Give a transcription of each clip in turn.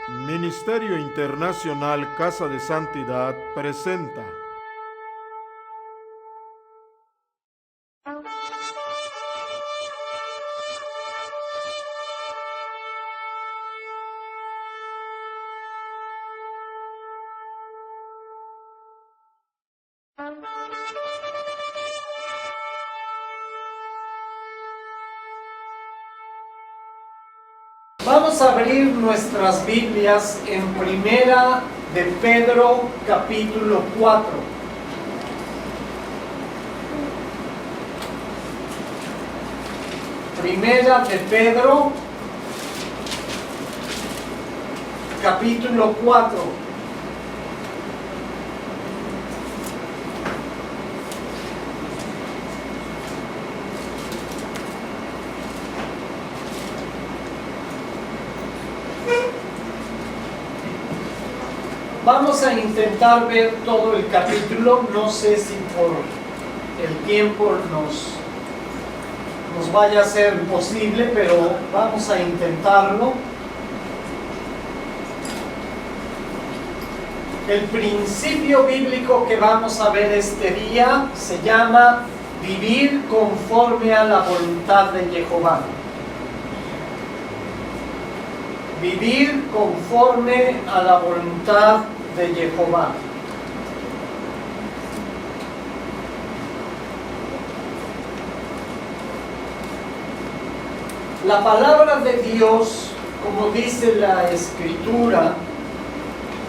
Ministerio Internacional Casa de Santidad presenta Vamos a abrir nuestras Biblias en Primera de Pedro, capítulo 4. Primera de Pedro, capítulo 4. Vamos a intentar ver todo el capítulo. No sé si por el tiempo nos vaya a ser posible, pero vamos a intentarlo. El principio bíblico que vamos a ver este día se llama vivir conforme a la voluntad de Jehová. Vivir conforme a la voluntad de Jehová. La palabra de Dios, como dice la Escritura,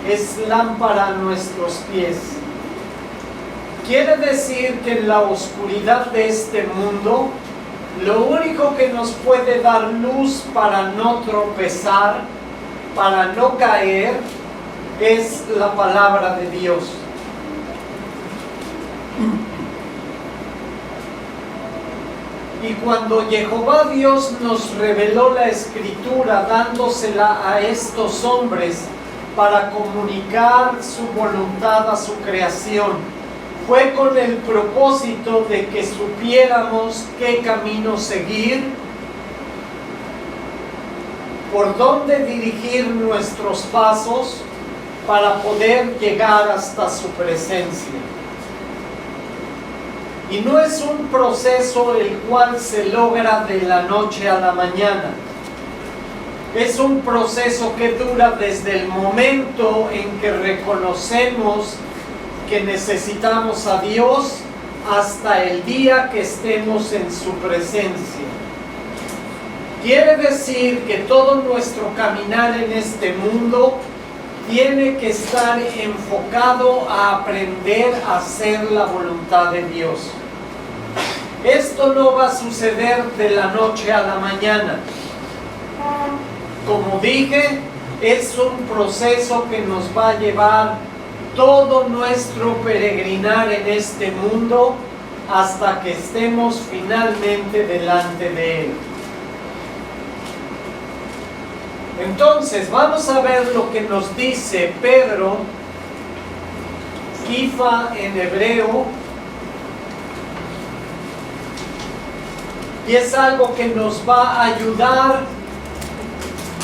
es lámpara a nuestros pies. Quiere decir que en la oscuridad de este mundo, lo único que nos puede dar luz para no tropezar, para no caer, es la palabra de Dios. Y cuando Jehová Dios nos reveló la Escritura, dándosela a estos hombres para comunicar su voluntad a su creación, fue con el propósito de que supiéramos qué camino seguir, por dónde dirigir nuestros pasos para poder llegar hasta su presencia. Y no es un proceso el cual se logra de la noche a la mañana. Es un proceso que dura desde el momento en que reconocemos que necesitamos a Dios hasta el día que estemos en su presencia. Quiere decir que todo nuestro caminar en este mundo tiene que estar enfocado a aprender a hacer la voluntad de Dios. Esto no va a suceder de la noche a la mañana. Como dije, es un proceso que nos va a llevar todo nuestro peregrinar en este mundo hasta que estemos finalmente delante de Él. Entonces, vamos a ver lo que nos dice Pedro, Kifa en hebreo, y es algo que nos va a ayudar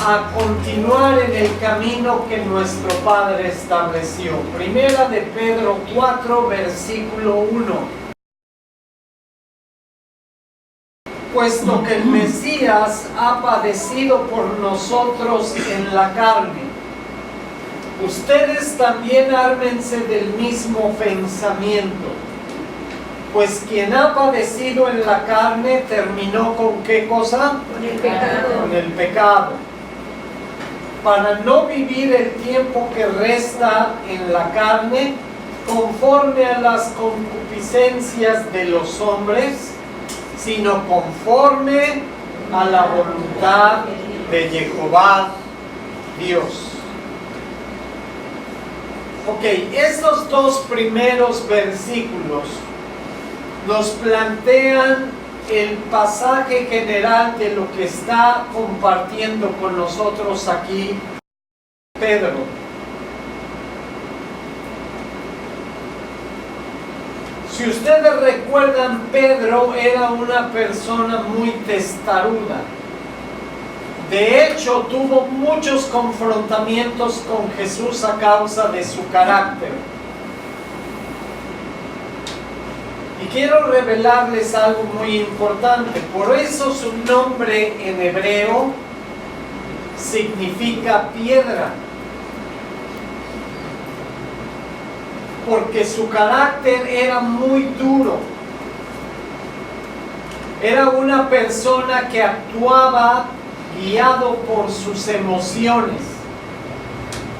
a continuar en el camino que nuestro Padre estableció. Primera de Pedro 4, versículo 1. Puesto que el Mesías ha padecido por nosotros en la carne, ustedes también ármense del mismo pensamiento. Pues quien ha padecido en la carne terminó ¿con qué cosa? Con el pecado. Con el pecado. Para no vivir el tiempo que resta en la carne conforme a las concupiscencias de los hombres, sino conforme a la voluntad de Jehová Dios. Ok, estos dos primeros versículos nos plantean el pasaje general de lo que está compartiendo con nosotros aquí Pedro. Si ustedes recuerdan, Pedro era una persona muy testaruda, De hecho, tuvo muchos confrontamientos con Jesús a causa de su carácter. Y quiero revelarles algo muy importante. Por eso su nombre en hebreo significa piedra. Porque su carácter era muy duro. Era una persona que actuaba guiado por sus emociones,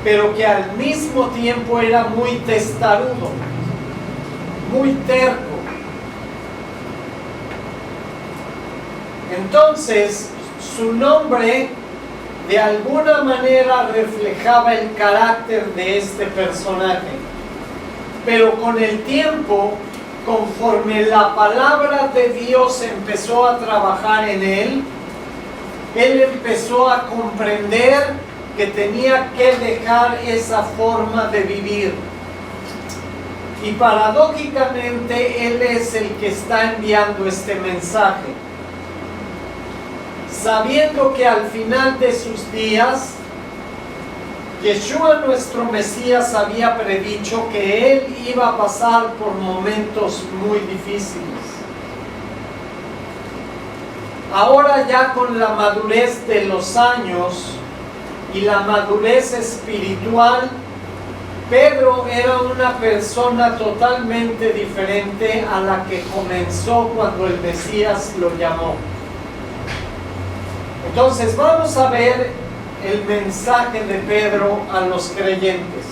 pero que al mismo tiempo era muy testarudo, muy terco. Entonces, su nombre de alguna manera reflejaba el carácter de este personaje. Pero con el tiempo, conforme la palabra de Dios empezó a trabajar en él empezó a comprender que tenía que dejar esa forma de vivir. Y paradójicamente, él es el que está enviando este mensaje, sabiendo que al final de sus días, Yeshua nuestro Mesías había predicho que él iba a pasar por momentos muy difíciles. Ahora ya con la madurez de los años y la madurez espiritual, Pedro era una persona totalmente diferente a la que comenzó cuando el Mesías lo llamó. Entonces vamos a ver el mensaje de Pedro a los creyentes.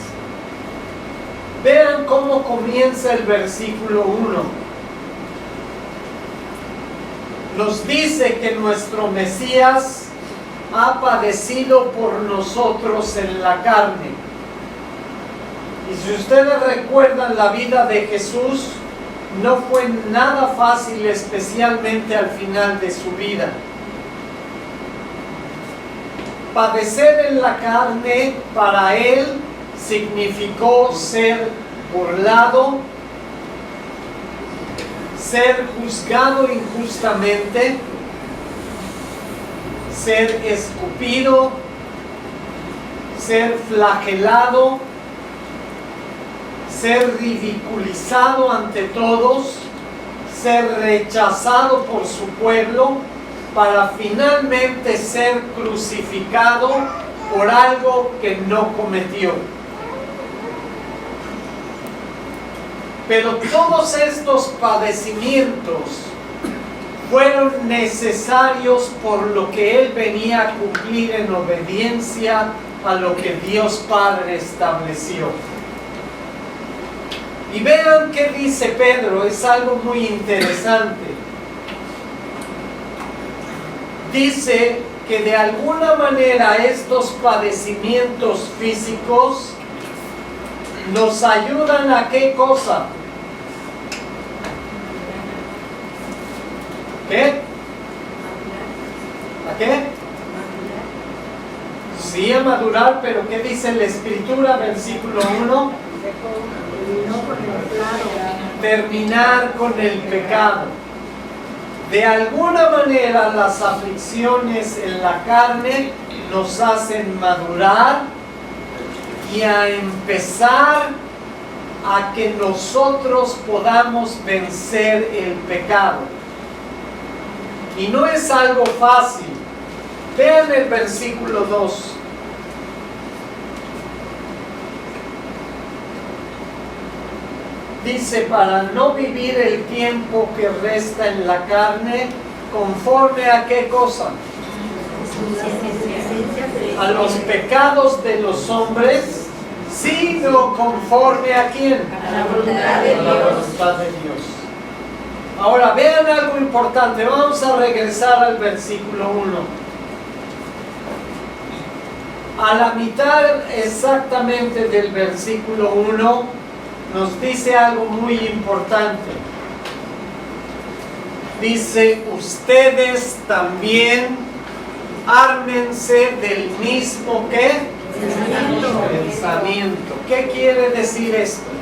Vean cómo comienza el versículo 1. Nos dice que nuestro Mesías ha padecido por nosotros en la carne. Y si ustedes recuerdan la vida de Jesús, no fue nada fácil, especialmente al final de su vida. Padecer en la carne para él significó ser burlado, ser juzgado injustamente, ser escupido, ser flagelado, ser ridiculizado ante todos, ser rechazado por su pueblo, para finalmente ser crucificado por algo que no cometió. Pero todos estos padecimientos fueron necesarios por lo que él venía a cumplir en obediencia a lo que Dios Padre estableció. Y vean qué dice Pedro, es algo muy interesante. Dice que de alguna manera estos padecimientos físicos nos ayudan a ¿qué cosa? ¿Qué? ¿A qué? Sí, a madurar, pero ¿qué dice la Escritura? Versículo 1. Terminar con el pecado. De alguna manera las aflicciones en la carne nos hacen madurar y a empezar a que nosotros podamos vencer el pecado. Y no es algo fácil. Vean el versículo 2. Dice, para no vivir el tiempo que resta en la carne, conforme a ¿qué cosa? A los pecados de los hombres, sino conforme a ¿quién? A la voluntad de A la voluntad de Dios. Ahora vean algo importante, vamos a regresar al versículo 1. A la mitad exactamente del versículo 1 nos dice algo muy importante. Dice, ustedes también ármense del mismo ¿qué? Pensamiento. ¿Qué quiere decir esto?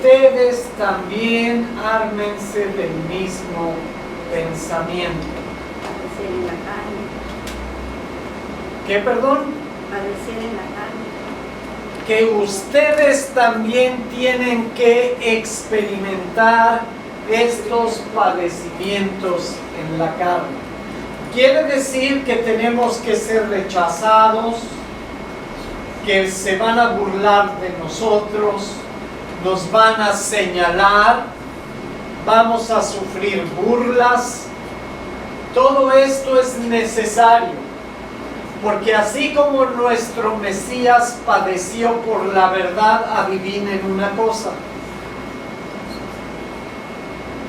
ustedes también ármense del mismo pensamiento. Padecer en la carne. ¿Qué, perdón? Padecer en la carne. Que ustedes también tienen que experimentar estos padecimientos en la carne. Quiere decir que tenemos que ser rechazados, que se van a burlar de nosotros, nos van a señalar, vamos a sufrir burlas. Todo esto es necesario. Porque así como nuestro Mesías padeció por la verdad, adivinen una cosa,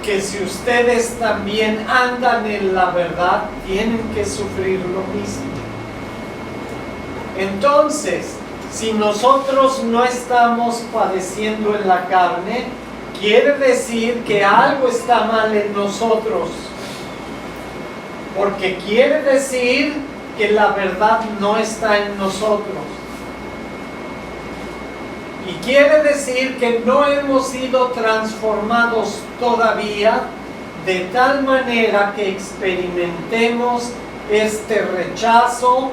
que si ustedes también andan en la verdad, tienen que sufrir lo mismo. Entonces, si nosotros no estamos padeciendo en la carne, quiere decir que algo está mal en nosotros. Porque quiere decir que la verdad no está en nosotros. Y quiere decir que no hemos sido transformados todavía de tal manera que experimentemos este rechazo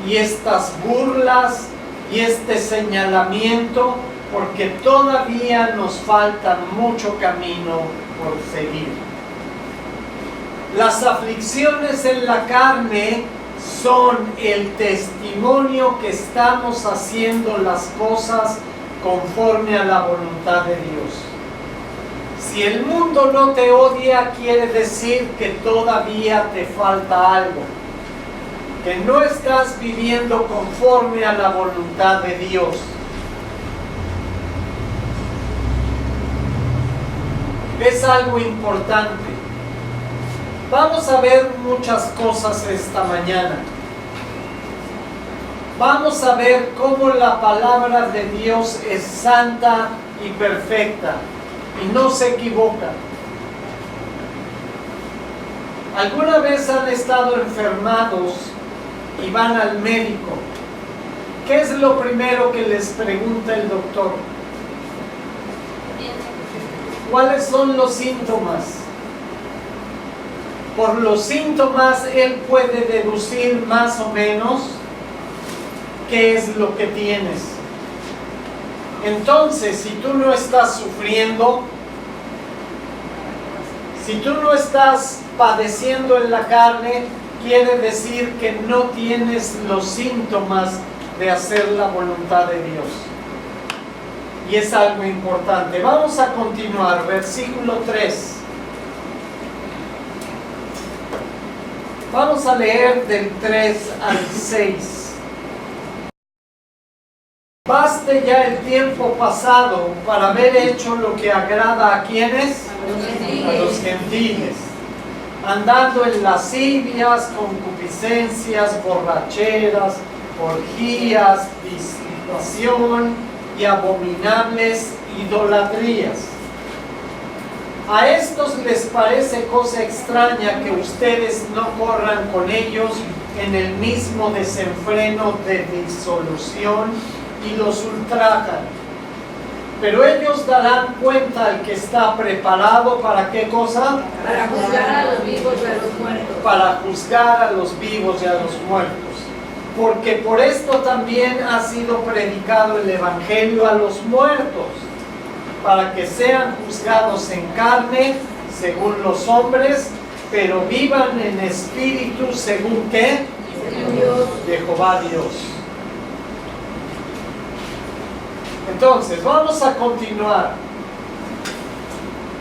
y estas burlas y este señalamiento, porque todavía nos falta mucho camino por seguir. Las aflicciones en la carne son el testimonio que estamos haciendo las cosas conforme a la voluntad de Dios. Si el mundo no te odia, quiere decir que todavía te falta algo, que no estás viviendo conforme a la voluntad de Dios. Es algo importante. Vamos a ver muchas cosas esta mañana. Vamos a ver cómo la palabra de Dios es santa y perfecta y no se equivoca. ¿Alguna vez han estado enfermados y van al médico? ¿Qué es lo primero que les pregunta el doctor? ¿Cuáles son los síntomas? Por los síntomas él puede deducir más o menos qué es lo que tienes. Entonces, si tú no estás sufriendo, si tú no estás padeciendo en la carne, quiere decir que no tienes los síntomas de hacer la voluntad de Dios. Y es algo importante. Vamos a continuar, versículo 3. Vamos a leer del 3 al 6. Baste ya el tiempo pasado para haber hecho lo que agrada a ¿quiénes? A los gentiles, andando en lascivias, concupiscencias, borracheras, orgías, disipación y abominables idolatrías. A estos les parece cosa extraña que ustedes no corran con ellos en el mismo desenfreno de disolución y los ultrajan. Pero ellos darán cuenta al que está preparado ¿para qué cosa? Para juzgar a los vivos y a los muertos. Para juzgar a los vivos y a los muertos. Porque por esto también ha sido predicado el Evangelio a los muertos, para que sean juzgados en carne, según los hombres, pero vivan en espíritu, según ¿qué? Jehová Dios. Entonces, vamos a continuar.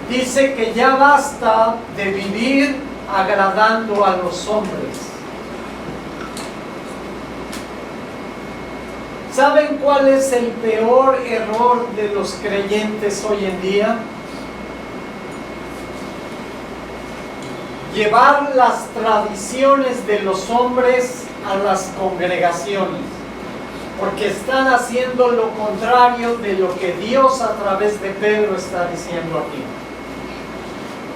Dice que ya basta de vivir agradando a los hombres. ¿Saben cuál es el peor error de los creyentes hoy en día? Llevar las tradiciones de los hombres a las congregaciones, porque están haciendo lo contrario de lo que Dios a través de Pedro está diciendo aquí.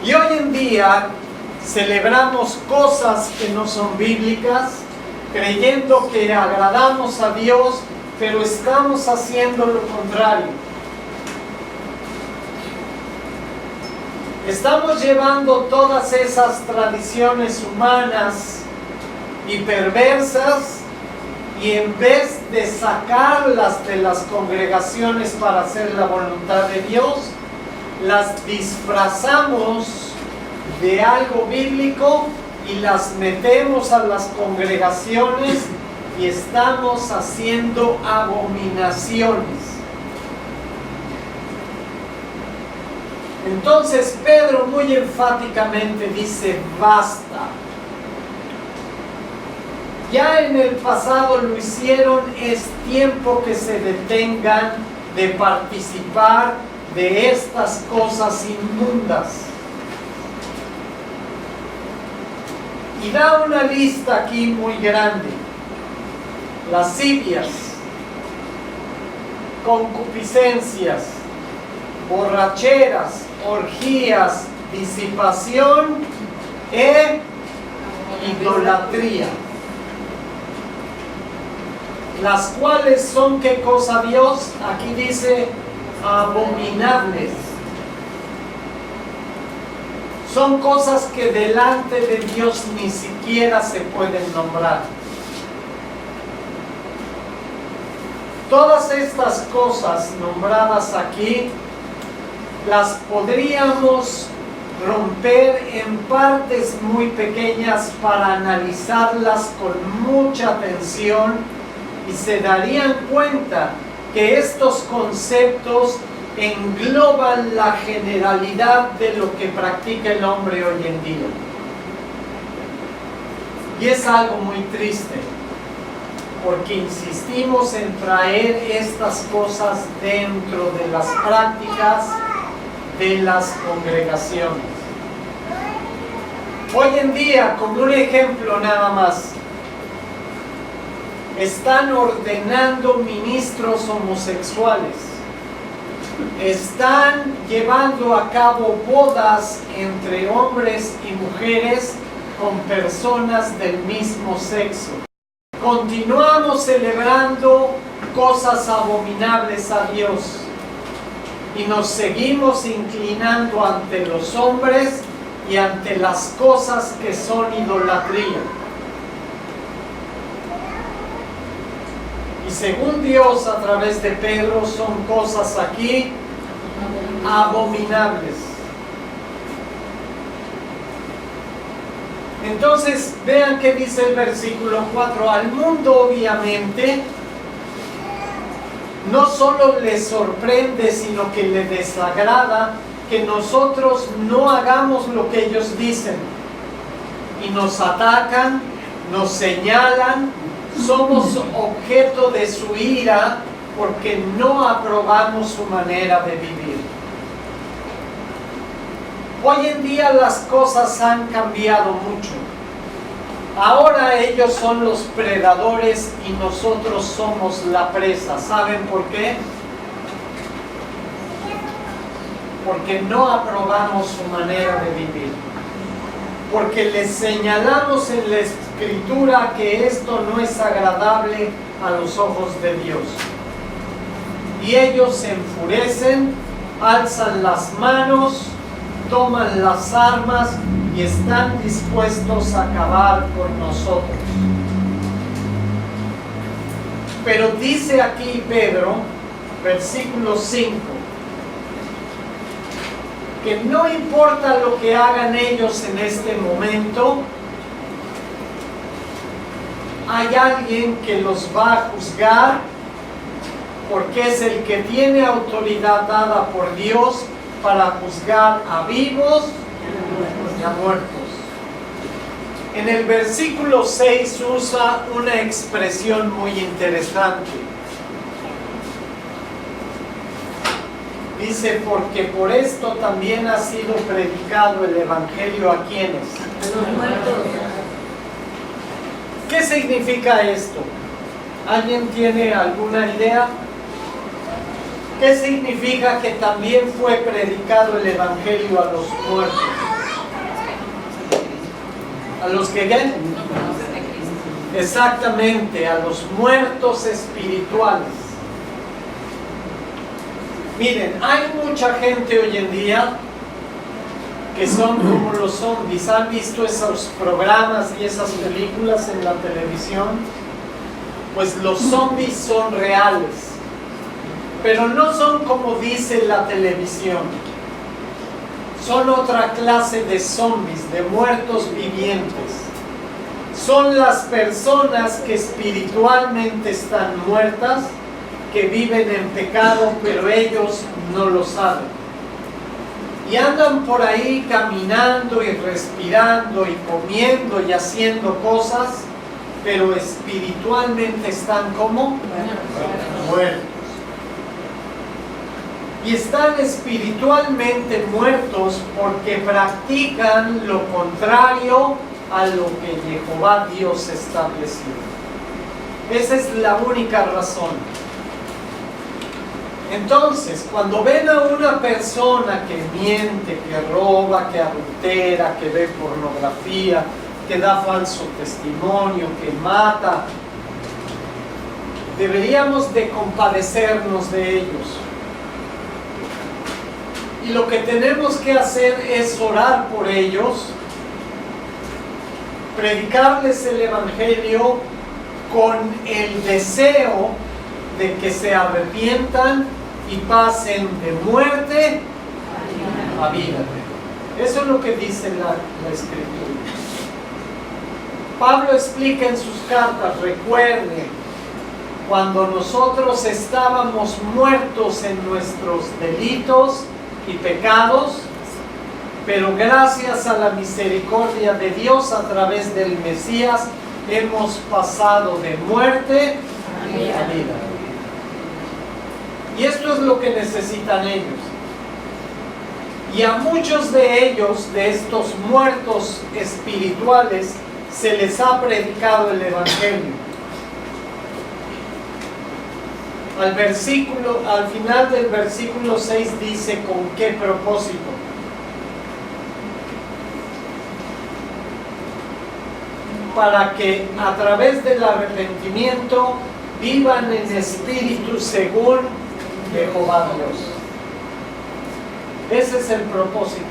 Y hoy en día celebramos cosas que no son bíblicas, creyendo que agradamos a Dios, pero estamos haciendo lo contrario. Estamos llevando todas esas tradiciones humanas y perversas, y en vez de sacarlas de las congregaciones para hacer la voluntad de Dios, las disfrazamos de algo bíblico y las metemos a las congregaciones y estamos haciendo abominaciones. Entonces Pedro muy enfáticamente dice: basta. Ya en el pasado lo hicieron, es tiempo que se detengan de participar de estas cosas inmundas. Y da una lista aquí muy grande: lascivias, concupiscencias, borracheras, orgías, disipación e idolatría. Las cuales son, ¿qué cosa, Dios? Aquí dice abominables. Son cosas que delante de Dios ni siquiera se pueden nombrar. Todas estas cosas nombradas aquí las podríamos romper en partes muy pequeñas para analizarlas con mucha atención, y se darían cuenta que estos conceptos engloban la generalidad de lo que practica el hombre hoy en día. Y es algo muy triste, porque insistimos en traer estas cosas dentro de las prácticas de las congregaciones. Hoy en día, como un ejemplo nada más, están ordenando ministros homosexuales, están llevando a cabo bodas entre hombres y mujeres con personas del mismo sexo. Continuamos celebrando cosas abominables a Dios y nos seguimos inclinando ante los hombres y ante las cosas que son idolatría. Y según Dios, a través de Pedro, son cosas aquí abominables. Entonces, vean qué dice el versículo 4. Al mundo, obviamente, no solo le sorprende, sino que le desagrada que nosotros no hagamos lo que ellos dicen. Y nos atacan, nos señalan, somos objeto de su ira porque no aprobamos su manera de vivir. Hoy en día las cosas han cambiado mucho. Ahora ellos son los predadores y nosotros somos la presa. ¿Saben por qué? Porque no aprobamos su manera de vivir. Porque les señalamos en la Escritura que esto no es agradable a los ojos de Dios. Y ellos se enfurecen, alzan las manos, toman las armas y están dispuestos a acabar con nosotros. Pero dice aquí Pedro, versículo 5, que no importa lo que hagan ellos en este momento, hay alguien que los va a juzgar, porque es el que tiene autoridad dada por Dios para juzgar a vivos y a muertos. En el versículo 6 usa una expresión muy interesante. Dice: porque por esto también ha sido predicado el Evangelio a quienes. A los muertos. ¿Qué significa esto? ¿Alguien tiene alguna idea? ¿Qué significa que también fue predicado el Evangelio a los muertos? ¿A los que qué? Exactamente, a los muertos espirituales. Miren, hay mucha gente hoy en día que son como los zombies. ¿Han visto esos programas y esas películas en la televisión? Pues los zombies son reales, pero no son como dice la televisión. Son otra clase de zombies, de muertos vivientes. Son las personas que espiritualmente están muertas, que viven en pecado, pero ellos no lo saben. Y andan por ahí caminando y respirando y comiendo y haciendo cosas, pero espiritualmente están como muertos. Y están espiritualmente muertos porque practican lo contrario a lo que Jehová Dios estableció. Esa es la única razón. Entonces, cuando ven a una persona que miente, que roba, que adultera, que ve pornografía, que da falso testimonio, que mata, deberíamos de compadecernos de ellos. Y lo que tenemos que hacer es orar por ellos, predicarles el Evangelio con el deseo de que se arrepientan y pasen de muerte a vida. Eso es lo que dice la Escritura. Pablo explica en sus cartas, recuerden, cuando nosotros estábamos muertos en nuestros delitos y pecados, pero gracias a la misericordia de Dios a través del Mesías hemos pasado de muerte a vida. Y esto es lo que necesitan ellos. Y a muchos de ellos, de estos muertos espirituales, se les ha predicado el Evangelio. Al final del versículo 6 dice con qué propósito. Para que a través del arrepentimiento vivan en espíritu según Jehová Dios. Ese es el propósito.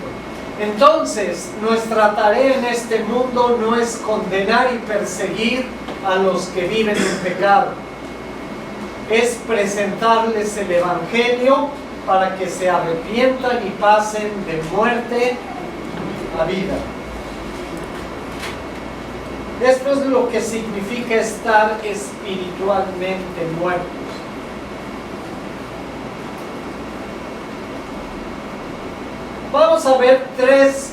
Entonces, nuestra tarea en este mundo no es condenar y perseguir a los que viven en pecado. Es presentarles el Evangelio para que se arrepientan y pasen de muerte a vida. Esto es lo que significa estar espiritualmente muertos. Vamos a ver 3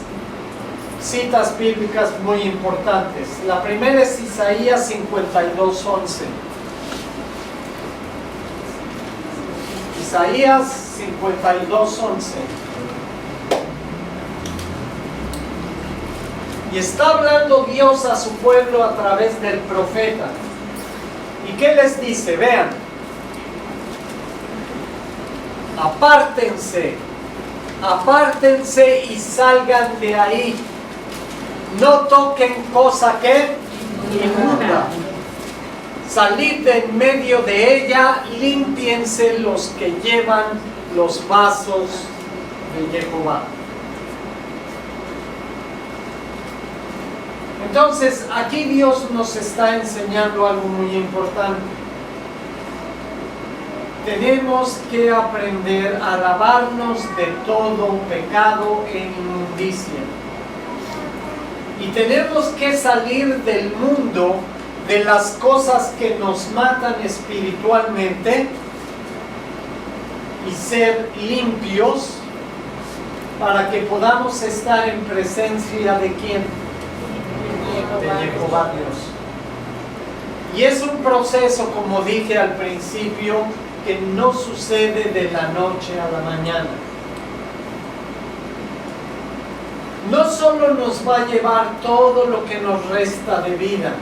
citas bíblicas muy importantes. La primera es Isaías 52:11. Isaías 52:11. Y está hablando Dios a su pueblo a través del profeta. ¿Y qué les dice? Vean. Apártense y salgan de ahí. No toquen cosa que inmunda. Salid de en medio de ella, límpiense los que llevan los vasos de Jehová. Entonces, aquí Dios nos está enseñando algo muy importante. Tenemos que aprender a lavarnos de todo pecado e inmundicia. Y tenemos que salir del mundo, de las cosas que nos matan espiritualmente, y ser limpios para que podamos estar en presencia de ¿quién? De Jehová Dios. Y es un proceso, como dije al principio, que no sucede de la noche a la mañana. No solo nos va a llevar todo lo que nos resta de vida,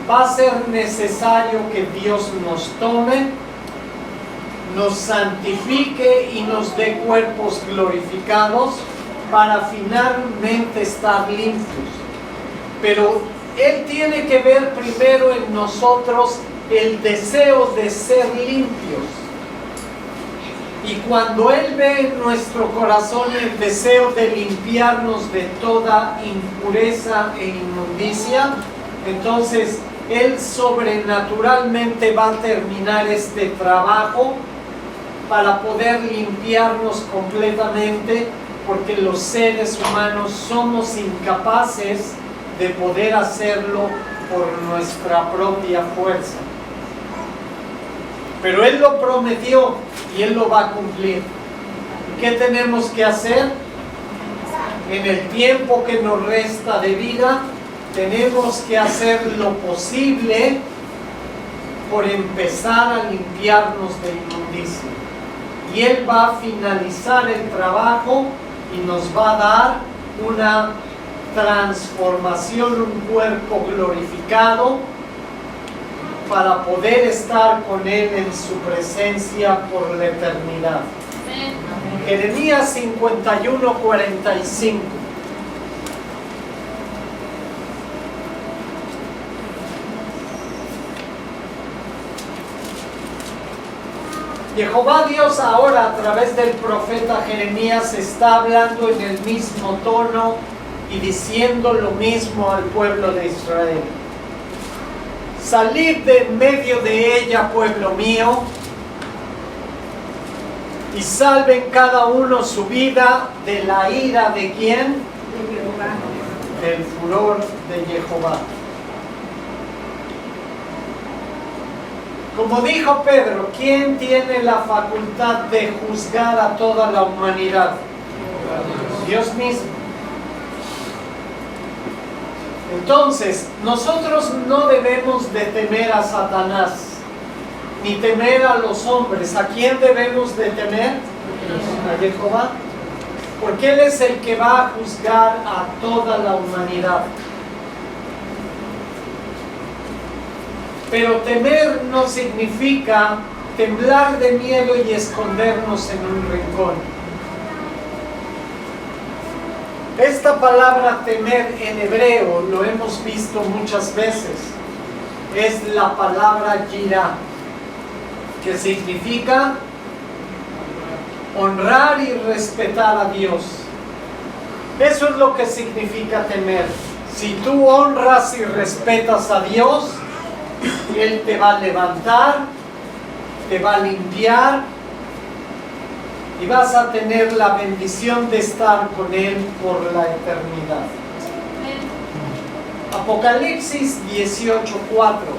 va a ser necesario que Dios nos tome, nos santifique y nos dé cuerpos glorificados para finalmente estar limpios. Pero Él tiene que ver primero en nosotros el deseo de ser limpios. Y cuando Él ve en nuestro corazón el deseo de limpiarnos de toda impureza e inmundicia, entonces Él sobrenaturalmente va a terminar este trabajo para poder limpiarnos completamente, porque los seres humanos somos incapaces de poder hacerlo por nuestra propia fuerza. Pero Él lo prometió y Él lo va a cumplir. ¿Qué tenemos que hacer? En el tiempo que nos resta de vida, tenemos que hacer lo posible por empezar a limpiarnos de inmundicia. Y Él va a finalizar el trabajo y nos va a dar una transformación, un cuerpo glorificado, para poder estar con Él en su presencia por la eternidad. Jeremías 51:45. Jehová Dios ahora a través del profeta Jeremías está hablando en el mismo tono y diciendo lo mismo al pueblo de Israel. Salid de en medio de ella, pueblo mío, y salven cada uno su vida de la ira de ¿quién? De Jehová. Del furor de Jehová. Como dijo Pedro, ¿quién tiene la facultad de juzgar a toda la humanidad? Dios mismo. Entonces, nosotros no debemos de temer a Satanás, ni temer a los hombres. ¿A quién debemos de temer? A Jehová. Porque Él es el que va a juzgar a toda la humanidad. Pero temer no significa temblar de miedo y escondernos en un rincón. Esta palabra temer en hebreo, lo hemos visto muchas veces, es la palabra yirá, que significa honrar y respetar a Dios. Eso es lo que significa temer. Si tú honras y respetas a Dios, Él te va a levantar, te va a limpiar, y vas a tener la bendición de estar con Él por la eternidad. Apocalipsis 18:4.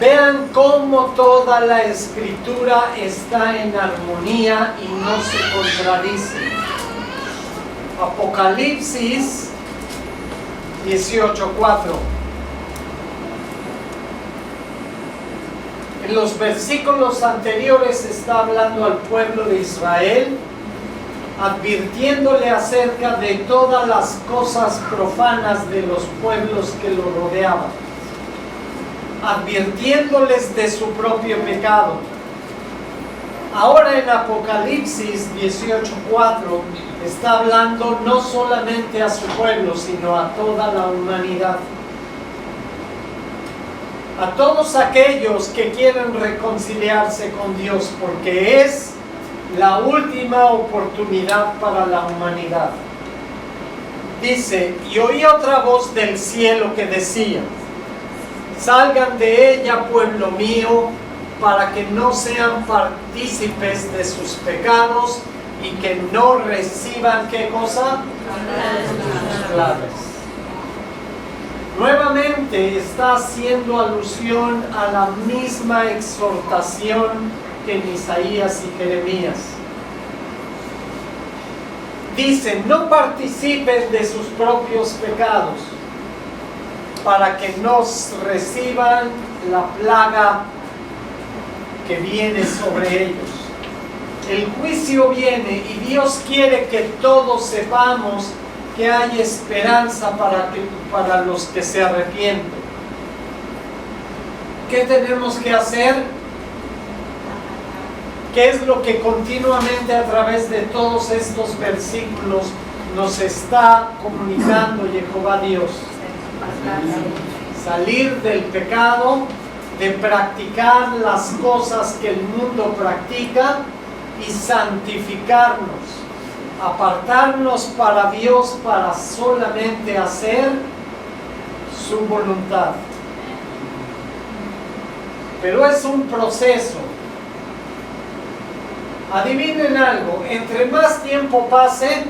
Vean cómo toda la escritura está en armonía y no se contradice. Apocalipsis 18:4. En los versículos anteriores está hablando al pueblo de Israel, advirtiéndole acerca de todas las cosas profanas de los pueblos que lo rodeaban, advirtiéndoles de su propio pecado. Ahora en Apocalipsis 18:4 está hablando no solamente a su pueblo, sino a toda la humanidad. A todos aquellos que quieren reconciliarse con Dios, porque es la última oportunidad para la humanidad. Dice, y oí otra voz del cielo que decía, salgan de ella, pueblo mío, para que no sean partícipes de sus pecados y que no reciban, ¿qué cosa? Plagas. Nuevamente está haciendo alusión a la misma exhortación que en Isaías y Jeremías. Dice, no participen de sus propios pecados, para que no reciban la plaga que viene sobre ellos. El juicio viene y Dios quiere que todos sepamos que hay esperanza para los que se arrepienten. ¿Qué tenemos que hacer? ¿Qué es lo que continuamente a través de todos estos versículos nos está comunicando Jehová Dios? Salir del pecado, de practicar las cosas que el mundo practica y santificarnos, apartarnos para Dios para solamente hacer su voluntad. Pero es un proceso. Adivinen algo, entre más tiempo pase,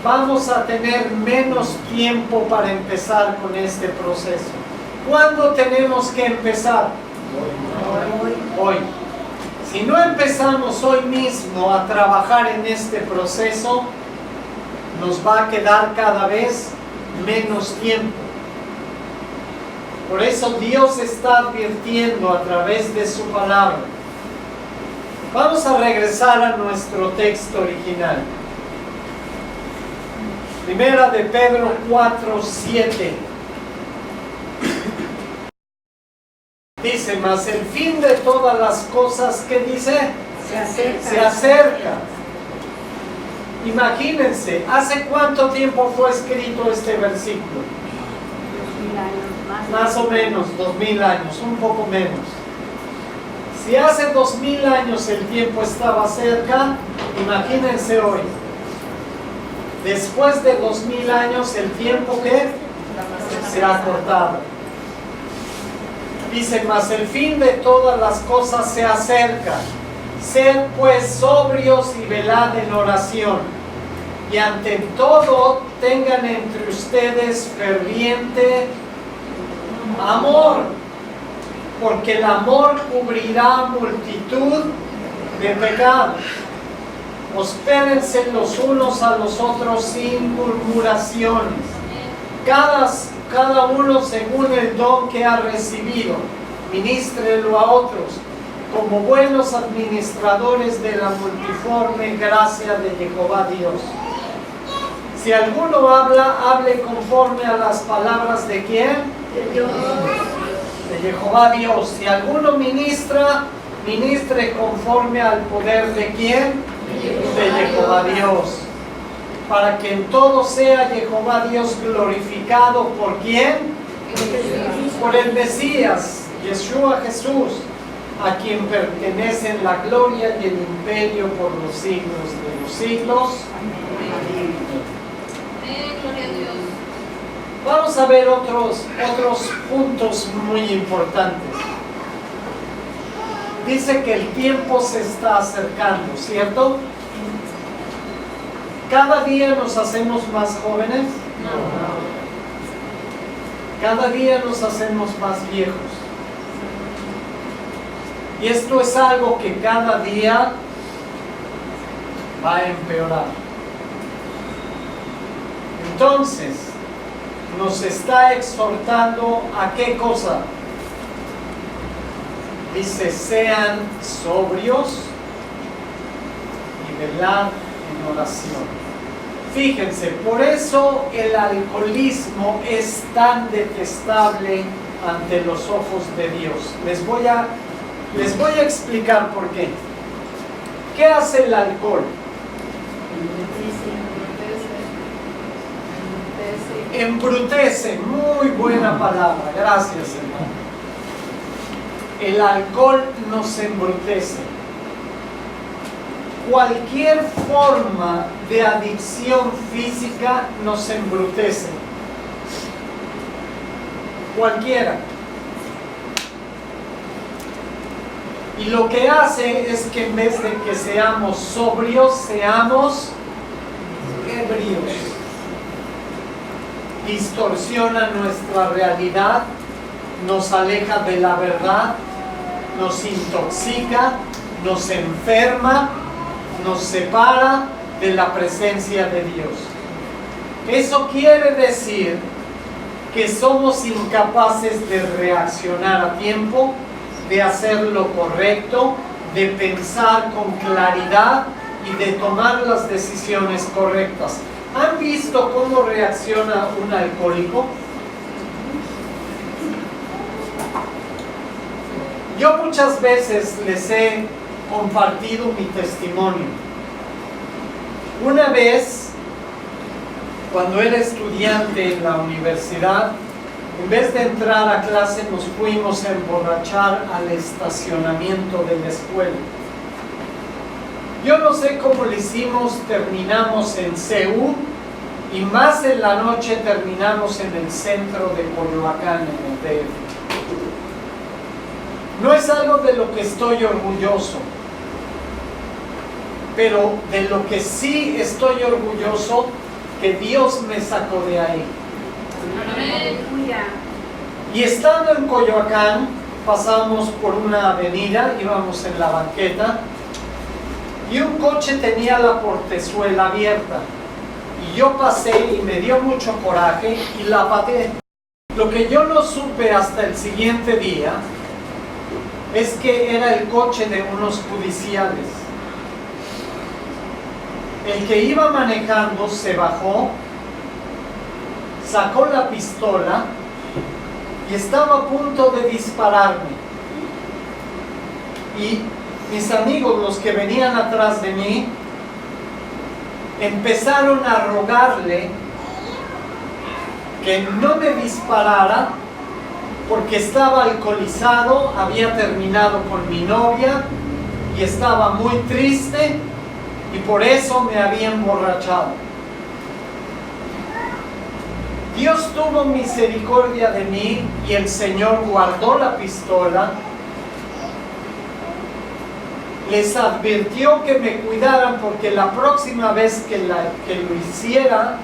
vamos a tener menos tiempo para empezar con este proceso. ¿Cuándo tenemos que empezar? Hoy. Si no empezamos hoy mismo a trabajar en este proceso, nos va a quedar cada vez menos tiempo. Por eso Dios está advirtiendo a través de su palabra. Vamos a regresar a nuestro texto original. Primera de Pedro 4:7. Dice, mas el fin de todas las cosas, ¿qué dice? Se acerca. Imagínense, ¿hace cuánto tiempo fue escrito este versículo? 2000 años Más o menos, 2000 años, un poco menos. Si hace 2000 años el tiempo estaba cerca, imagínense hoy. Después de 2000 años, el tiempo que se ha cortado. Dice, mas el fin de todas las cosas se acerca. Sed pues sobrios y velad en oración. Y ante todo tengan entre ustedes ferviente amor, porque el amor cubrirá multitud de pecados. Hospédense los unos a los otros sin murmuraciones. Cada uno según el don que ha recibido, ministrelo a otros, como buenos administradores de la multiforme gracia de Jehová Dios. Si alguno habla, hable conforme a las palabras de ¿quién? De Jehová Dios. Si alguno ministra, ministre conforme al poder de ¿quién? De Jehová Dios. Para que en todo sea Jehová Dios glorificado. ¿Por quién? Por el Mesías, Yeshua Jesús, a quien pertenecen la gloria y el imperio por los siglos de los siglos. Amén. Gloria a Dios. Vamos a ver otros puntos muy importantes. Dice que el tiempo se está acercando, ¿cierto? ¿Cada día nos hacemos más jóvenes? Cada día nos hacemos más viejos. Y esto es algo que cada día va a empeorar. Entonces, nos está exhortando a qué cosa. Dice, sean sobrios y velad en oración. Fíjense, por eso el alcoholismo es tan detestable ante los ojos de Dios. Les voy a explicar por qué. ¿Qué hace el alcohol? Embrutece, muy buena palabra, gracias hermano. El alcohol nos embrutece. Cualquier forma de adicción física nos embrutece. Cualquiera. Y lo que hace es que en vez de que seamos sobrios, seamos ebrios. Distorsiona nuestra realidad, nos aleja de la verdad, nos intoxica, nos enferma, nos separa de la presencia de Dios. Eso quiere decir que somos incapaces de reaccionar a tiempo, de hacer lo correcto, de pensar con claridad y de tomar las decisiones correctas. ¿Han visto cómo reacciona un alcohólico? Yo muchas veces les he compartido mi testimonio. Una vez, cuando era estudiante en la universidad, en vez de entrar a clase nos fuimos a emborrachar al estacionamiento de la escuela. Yo no sé cómo le hicimos, terminamos en CEU y más en la noche terminamos en el centro de Coyoacán, en el DF. No es algo de lo que estoy orgulloso, pero de lo que sí estoy orgulloso, que Dios me sacó de ahí. Aleluya. Y estando en Coyoacán, pasamos por una avenida, íbamos en la banqueta, y un coche tenía la portezuela abierta. Y yo pasé y me dio mucho coraje y la pateé. Lo que yo no supe hasta el siguiente día es que era el coche de unos judiciales. El que iba manejando se bajó, sacó la pistola y estaba a punto de dispararme. Y mis amigos, los que venían atrás de mí, empezaron a rogarle que no me disparara porque estaba alcoholizado, había terminado con mi novia y estaba muy triste y por eso me había emborrachado. Dios tuvo misericordia de mí y el Señor guardó la pistola. Les advirtió que me cuidaran porque la próxima vez que lo hiciera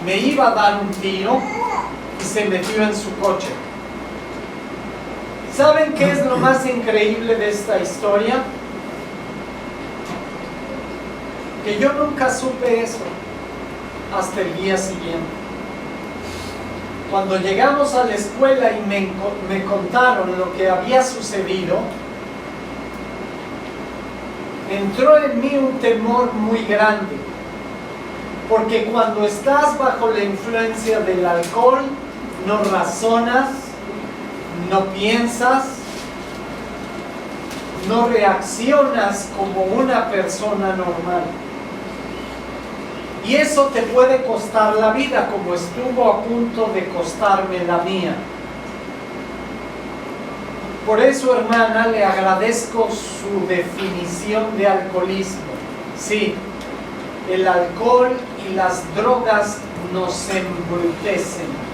me iba a dar un tiro y se metió en su coche. ¿Saben qué es lo más increíble de esta historia? Que yo nunca supe eso hasta el día siguiente. Cuando llegamos a la escuela y me contaron lo que había sucedido, entró en mí un temor muy grande, porque cuando estás bajo la influencia del alcohol, no razonas, no piensas, no reaccionas como una persona normal. Y eso te puede costar la vida, como estuvo a punto de costarme la mía. Por eso, hermana, le agradezco su definición de alcoholismo. Sí, el alcohol y las drogas nos embrutecen.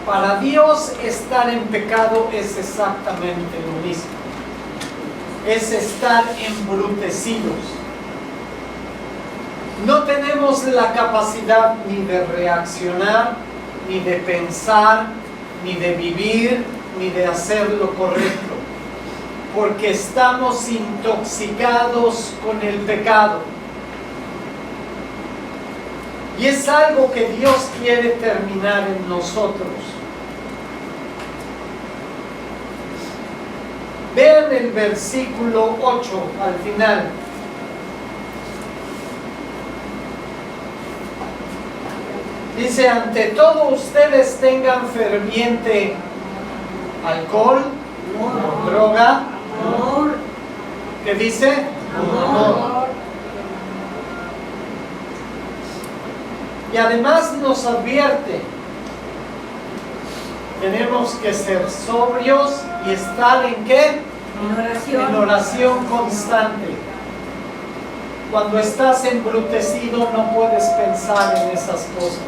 Para Dios, estar en pecado es exactamente lo mismo. Es estar embrutecidos. No tenemos la capacidad ni de reaccionar, ni de pensar, ni de vivir, ni de hacer lo correcto, porque estamos intoxicados con el pecado. Y es algo que Dios quiere terminar en nosotros. Vean el versículo 8 al final. Dice, ante todo ustedes tengan ferviente alcohol, droga, Amor. ¿qué dice? Amor. Y además nos advierte, tenemos que ser sobrios y estar ¿en qué? En oración. En oración constante. Cuando estás embrutecido no puedes pensar en esas cosas.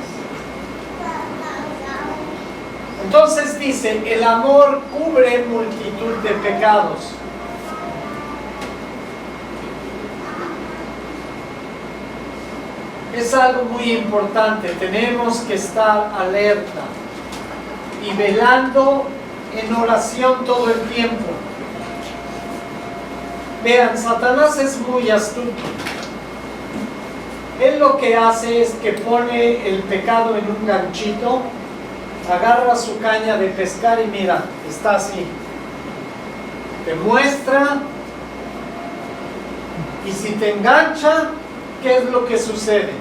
Entonces dice, el amor cubre multitud de pecados. Es algo muy importante, tenemos que estar alerta y velando en oración todo el tiempo. Vean, Satanás es muy astuto. Él lo que hace es que pone el pecado en un ganchito, agarra su caña de pescar y mira, está así. Te muestra y si te engancha, ¿qué es lo que sucede?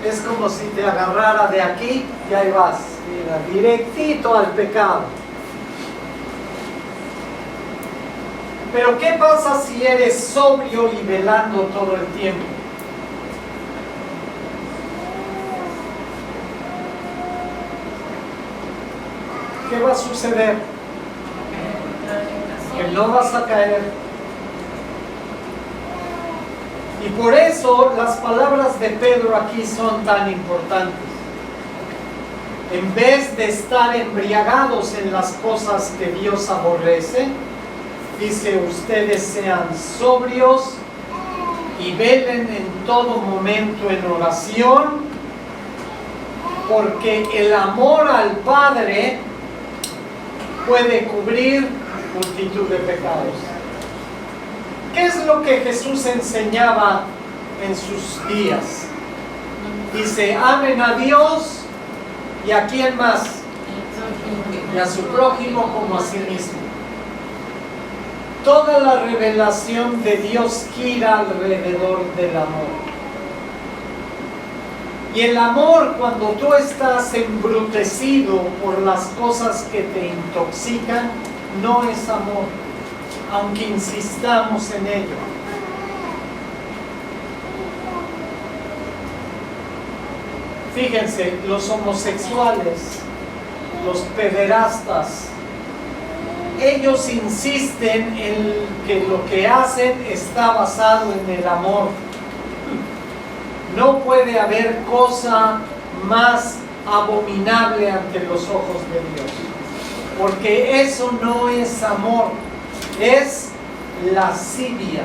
Es como si te agarrara de aquí y ahí vas, mira, directito al pecado. Pero ¿qué pasa si eres sobrio y velando todo el tiempo? ¿Qué va a suceder? no vas a caer. Y por eso las palabras de Pedro aquí son tan importantes. En vez de estar embriagados en las cosas que Dios aborrece, dice: ustedes sean sobrios y velen en todo momento en oración, porque el amor al Padre puede cubrir multitud de pecados. ¿Qué es lo que Jesús enseñaba en sus días? Dice: amen a Dios y a quién más, y a su prójimo como a sí mismo. Toda la revelación de Dios gira alrededor del amor. Y el amor, cuando tú estás embrutecido por las cosas que te intoxican, no es amor, aunque insistamos en ello. Fíjense, los homosexuales, los pederastas, ellos insisten en que lo que hacen está basado en el amor. No puede haber cosa más abominable ante los ojos de Dios, porque eso no es amor, es lascivia,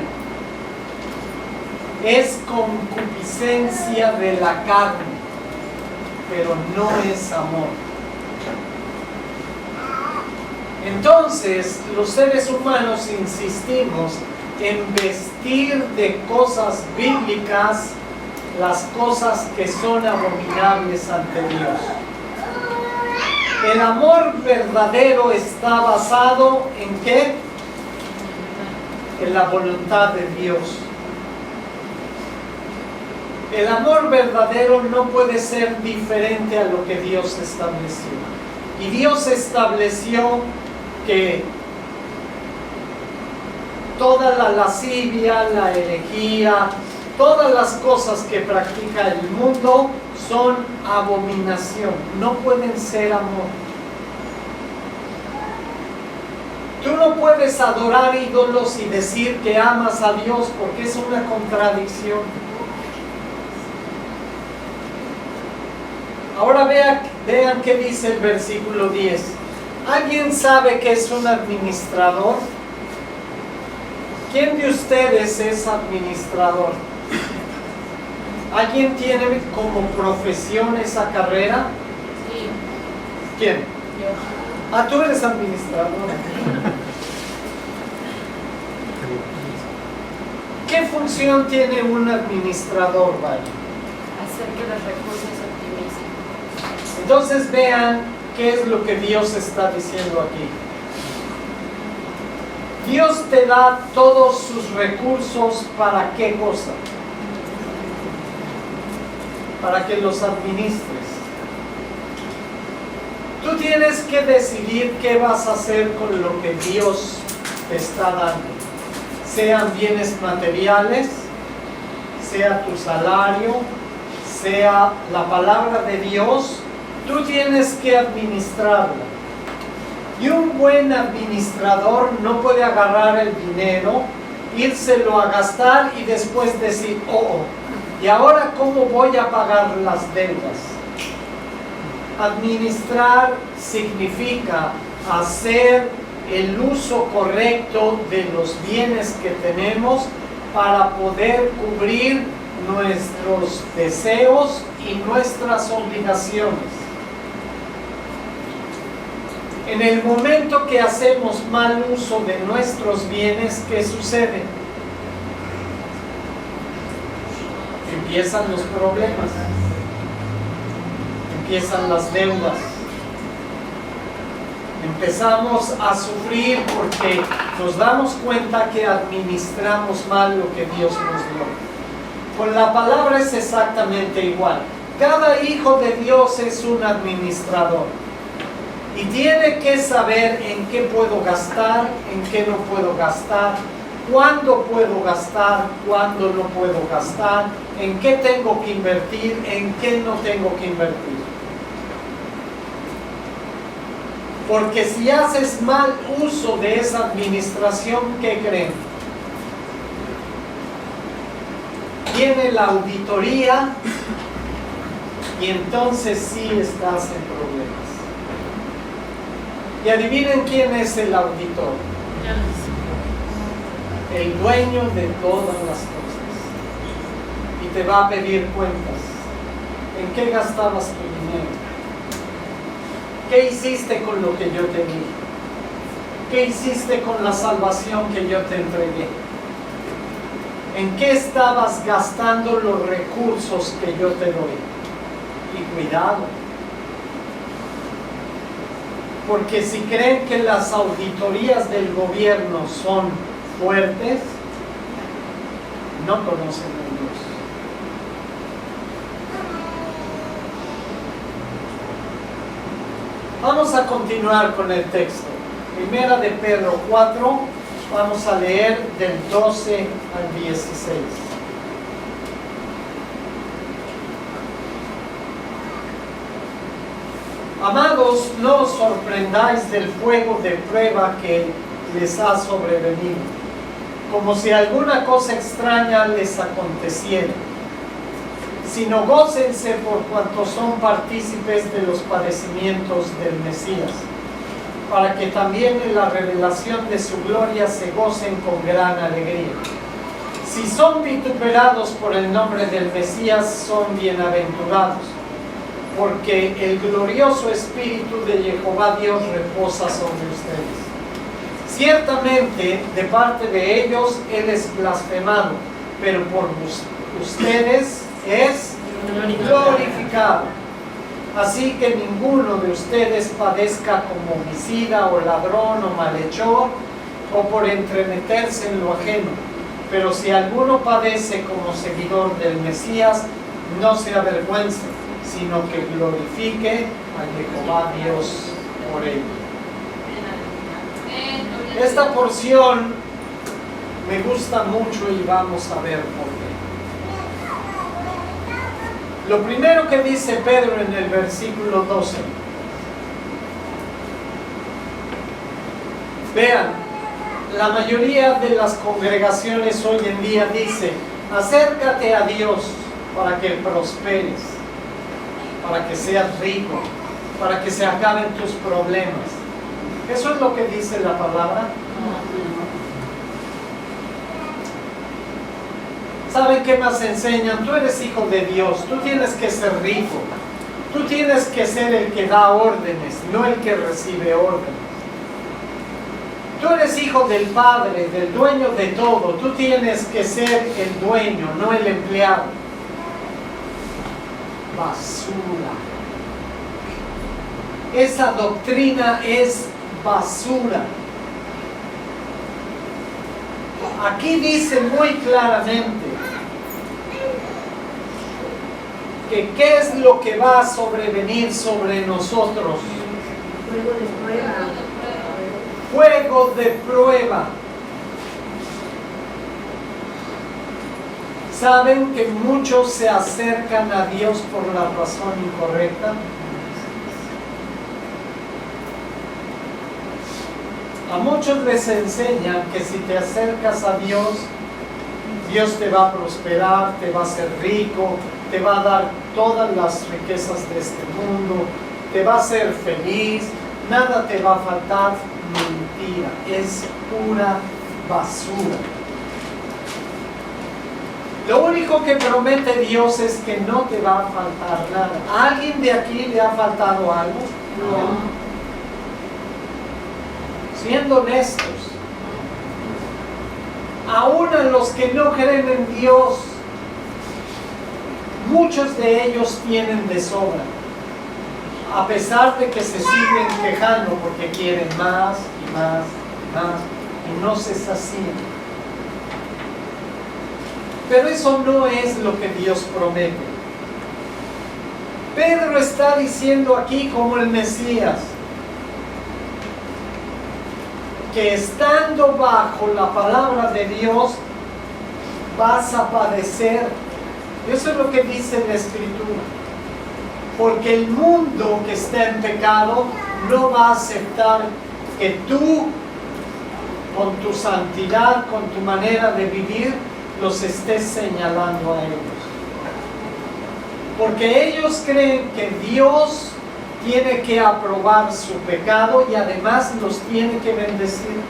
es concupiscencia de la carne, pero no es amor. Entonces, los seres humanos insistimos en vestir de cosas bíblicas las cosas que son abominables ante Dios. El amor verdadero está basado ¿en qué? En la voluntad de Dios. El amor verdadero no puede ser diferente a lo que Dios estableció. Y Dios estableció que toda la lascivia, la herejía, todas las cosas que practica el mundo son abominación, no pueden ser amor. Tú no puedes adorar ídolos y decir que amas a Dios, porque es una contradicción. Ahora vean qué dice el versículo 10. ¿Alguien sabe qué es un administrador? ¿Quién de ustedes es administrador? ¿Alguien tiene como profesión esa carrera? Sí. ¿Quién? Yo. Ah, tú eres administrador. ¿Qué función tiene un administrador, vale? Hacer que los recursos se optimicen. Entonces vean qué es lo que Dios está diciendo aquí. Dios te da todos sus recursos, ¿para qué cosa? Para que los administres. Tú tienes que decidir qué vas a hacer con lo que Dios te está dando. Sean bienes materiales, sea tu salario, sea la palabra de Dios, tú tienes que administrarla. Y un buen administrador no puede agarrar el dinero, írselo a gastar y después decir: oh, ¿y ahora cómo voy a pagar las deudas? Administrar significa hacer el uso correcto de los bienes que tenemos para poder cubrir nuestros deseos y nuestras obligaciones. En el momento que hacemos mal uso de nuestros bienes, ¿qué sucede? Empiezan los problemas, empiezan las deudas, empezamos a sufrir porque nos damos cuenta que administramos mal lo que Dios nos dio. Con la palabra es exactamente igual. Cada hijo de Dios es un administrador y tiene que saber en qué puedo gastar, en qué no puedo gastar, cuándo puedo gastar, cuándo no puedo gastar, en qué tengo que invertir, en qué no tengo que invertir. Porque si haces mal uso de esa administración, ¿qué creen? Viene la auditoría y entonces sí estás en problemas. Y adivinen quién es el auditor. El dueño de todas las cosas. Y te va a pedir cuentas. ¿En qué gastabas tu dinero? ¿Qué hiciste con lo que yo te di? ¿Qué hiciste con la salvación que yo te entregué? ¿En qué estabas gastando los recursos que yo te doy? Y cuidado. Porque si creen que las auditorías del gobierno son fuertes, no conocen a Dios. Vamos a continuar con el texto. Primera de Pedro 4, vamos a leer del 12 al 16. Amados, no os sorprendáis del fuego de prueba que les ha sobrevenido, como si alguna cosa extraña les aconteciera, sino gócense por cuanto son partícipes de los padecimientos del Mesías, para que también en la revelación de su gloria se gocen con gran alegría. Si son vituperados por el nombre del Mesías, son bienaventurados, porque el glorioso Espíritu de Jehová Dios reposa sobre ustedes. Ciertamente, de parte de ellos, Él es blasfemado, pero por ustedes es glorificado. Así que ninguno de ustedes padezca como homicida o ladrón o malhechor o por entremeterse en lo ajeno. Pero si alguno padece como seguidor del Mesías, no se avergüence, sino que glorifique a Jehová Dios por ello. Esta porción me gusta mucho y vamos a ver por qué. Lo primero que dice Pedro en el versículo 12. Vean, la mayoría de las congregaciones hoy en día dice: acércate a Dios para que prosperes, para que seas rico, para que se acaben tus problemas. ¿Eso es lo que dice la palabra? ¿Saben qué más enseñan? Tú eres hijo de Dios, tú tienes que ser rico, tú tienes que ser el que da órdenes, no el que recibe órdenes. Tú eres hijo del Padre, del dueño de todo, tú tienes que ser el dueño, no el empleado. Basura. Esa doctrina es basura. Aquí dice muy claramente que qué es lo que va a sobrevenir sobre nosotros. Fuego de prueba. Fuego de prueba. ¿Saben que muchos se acercan a Dios por la razón incorrecta? A muchos les enseñan que si te acercas a Dios, Dios te va a prosperar, te va a hacer rico, te va a dar todas las riquezas de este mundo, te va a hacer feliz, nada te va a faltar. Mentira, es pura basura. Lo único que promete Dios es que no te va a faltar nada. ¿A alguien de aquí le ha faltado algo? No. Siendo honestos, aún a los que no creen en Dios, muchos de ellos tienen de sobra, a pesar de que se siguen quejando porque quieren más y más y más y no se sacían. Pero eso no es lo que Dios promete. Pedro está diciendo aquí como el Mesías, que estando bajo la palabra de Dios vas a padecer. Eso es lo que dice la Escritura. Porque el mundo que está en pecado no va a aceptar que tú, con tu santidad, con tu manera de vivir, los estés señalando a ellos. Porque ellos creen que Dios tiene que aprobar su pecado y además los tiene que bendecir.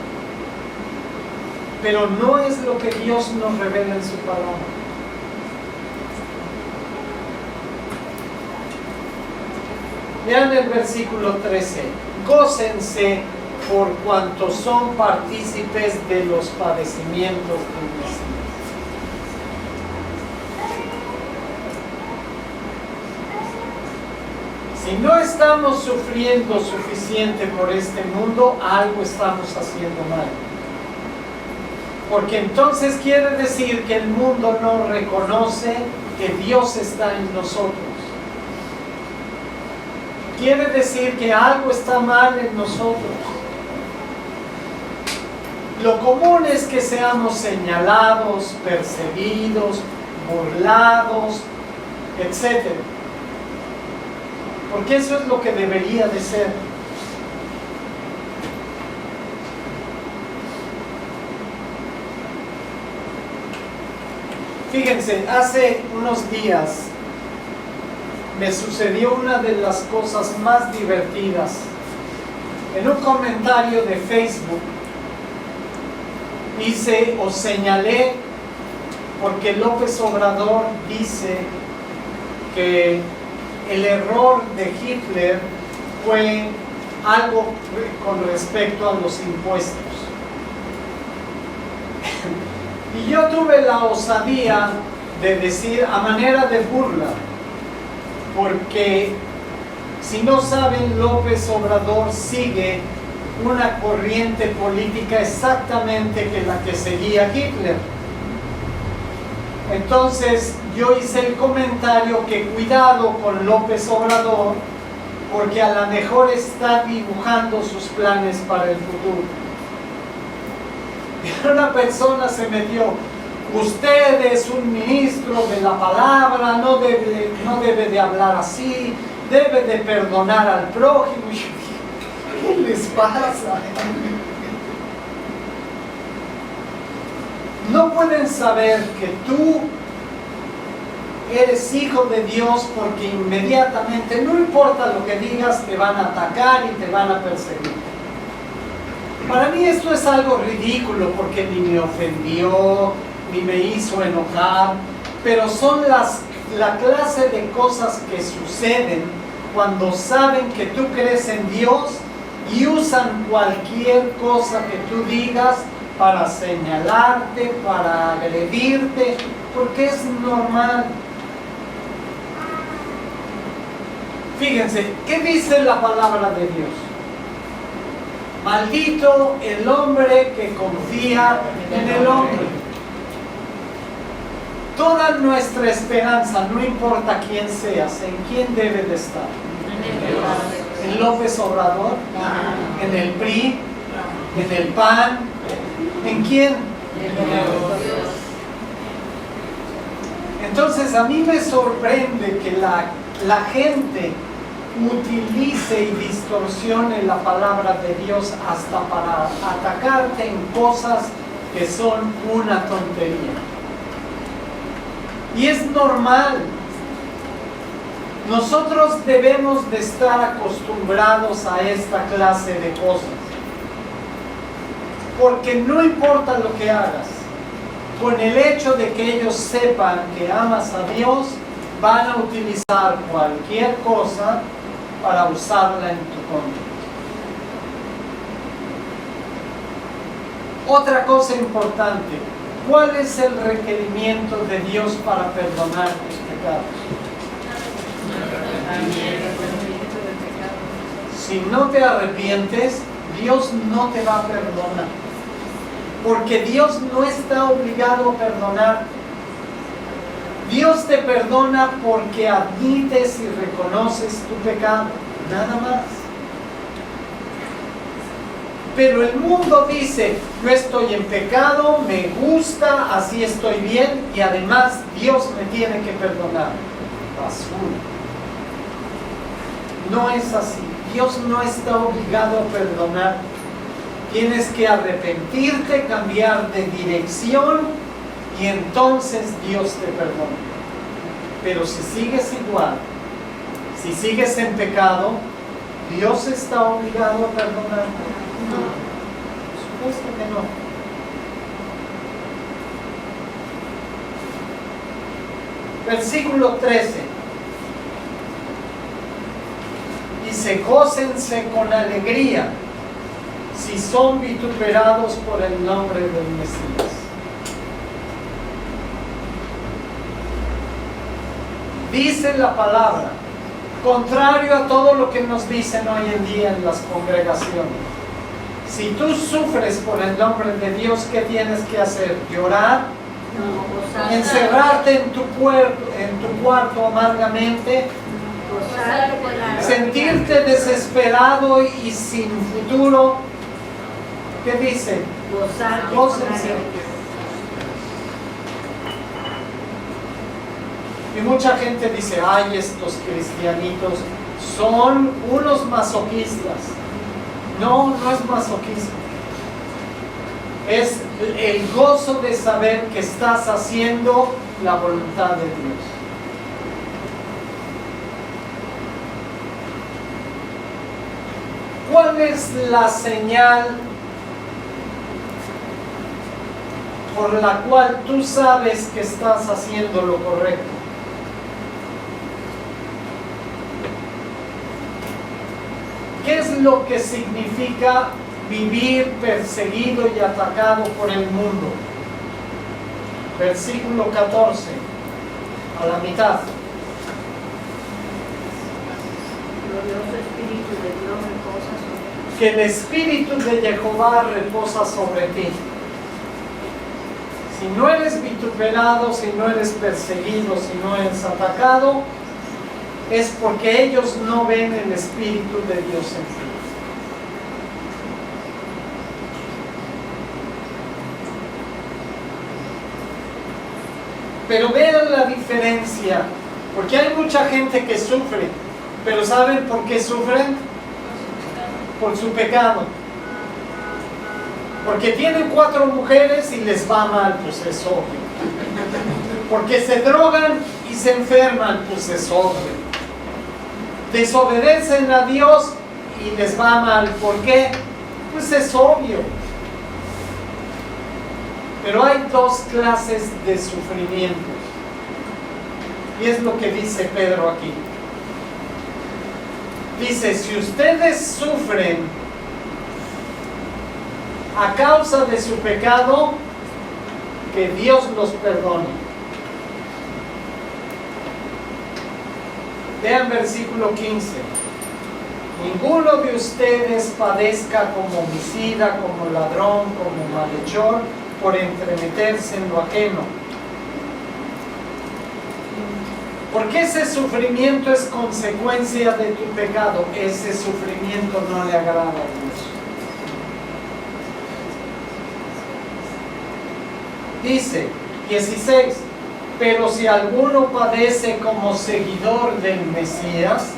Pero no es lo que Dios nos revela en su palabra. Vean el versículo 13. Gócense por cuanto son partícipes de los padecimientos del Mesías. Si no estamos sufriendo suficiente por este mundo, algo estamos haciendo mal. Porque entonces quiere decir que el mundo no reconoce que Dios está en nosotros. Quiere decir que algo está mal en nosotros. Lo común es que seamos señalados, perseguidos, burlados, etc. Porque eso es lo que debería de ser. Fíjense, hace unos días me sucedió una de las cosas más divertidas. En un comentario de Facebook hice o señalé, porque López Obrador dice que el error de Hitler fue algo con respecto a los impuestos. Y yo tuve la osadía de decir a manera de burla, porque si no saben, López Obrador sigue una corriente política exactamente que la que seguía Hitler. Entonces yo hice el comentario que cuidado con López Obrador, porque a lo mejor está dibujando sus planes para el futuro. Y una persona se metió: usted es un ministro de la palabra, no debe de hablar así, debe de perdonar al prójimo. Y yo dije, ¿qué les pasa? No pueden saber que tú eres hijo de Dios porque inmediatamente, no importa lo que digas, te van a atacar y te van a perseguir. Para mí esto es algo ridículo porque ni me ofendió, ni me hizo enojar, pero son la clase de cosas que suceden cuando saben que tú crees en Dios y usan cualquier cosa que tú digas para señalarte, para agredirte, porque es normal. Fíjense, ¿qué dice la palabra de Dios? Maldito el hombre que confía en el hombre. Toda nuestra esperanza, no importa quién seas, ¿en quién debe de estar? ¿En López Obrador? ¿En el PRI? ¿En el PAN? ¿En quién? Entonces a mí me sorprende que la gente utilice y distorsione la palabra de Dios hasta para atacarte en cosas que son una tontería. Y es normal. Nosotros debemos de estar acostumbrados a esta clase de cosas. Porque no importa lo que hagas, con el hecho de que ellos sepan que amas a Dios, van a utilizar cualquier cosa para usarla en tu contra. Otra cosa importante, ¿cuál es el requerimiento de Dios para perdonar tus pecados? Si no te arrepientes, Dios no te va a perdonar. Porque Dios no está obligado a perdonar. Dios te perdona porque admites y reconoces tu pecado, nada más. Pero el mundo dice, yo estoy en pecado, me gusta, así estoy bien, y además Dios me tiene que perdonar. Basura. No es así. Dios no está obligado a perdonar. Tienes que arrepentirte, cambiar de dirección y entonces Dios te perdona. Pero si sigues igual, si sigues en pecado, ¿Dios está obligado a perdonar? No, por supuesto que no. Versículo 13. Dice, gócense con alegría si son vituperados por el nombre del Mesías. Dice la palabra, contrario a todo lo que nos dicen hoy en día en las congregaciones. Si tú sufres por el nombre de Dios, ¿qué tienes que hacer? ¿Llorar? No, gozar. ¿Encerrarte en tu cuarto amargamente? Gozar con la ¿Sentirte desesperado y sin futuro? ¿Qué dice? Gozar con Gócense. Y mucha gente dice, ay, estos cristianitos son unos masoquistas. No, no es masoquismo. Es el gozo de saber que estás haciendo la voluntad de Dios. ¿Cuál es la señal por la cual tú sabes que estás haciendo lo correcto? ¿Qué es lo que significa vivir perseguido y atacado por el mundo? Versículo 14, a la mitad. glorioso Espíritu de Dios reposa sobre ti. Que el Espíritu de Jehová reposa sobre ti. Si no eres vituperado, si no eres perseguido, si no eres atacado, es porque ellos no ven el Espíritu de Dios en ti. Pero vean la diferencia, porque hay mucha gente que sufre, pero ¿saben por qué sufren? Por su pecado. Porque tienen 4 mujeres y les va mal, pues es obvio. Porque se drogan y se enferman, pues es obvio. Desobedecen a Dios y les va mal. ¿Por qué? Pues es obvio. Pero hay 2 clases de sufrimientos. Y es lo que dice Pedro aquí. Dice, si ustedes sufren a causa de su pecado, que Dios los perdone. Vean versículo 15. Ninguno de ustedes padezca como homicida, como ladrón, como malhechor, por entremeterse en lo ajeno. Porque ese sufrimiento es consecuencia de tu pecado. Ese sufrimiento no le agrada a Dios. Dice 16, pero si alguno padece como seguidor del Mesías,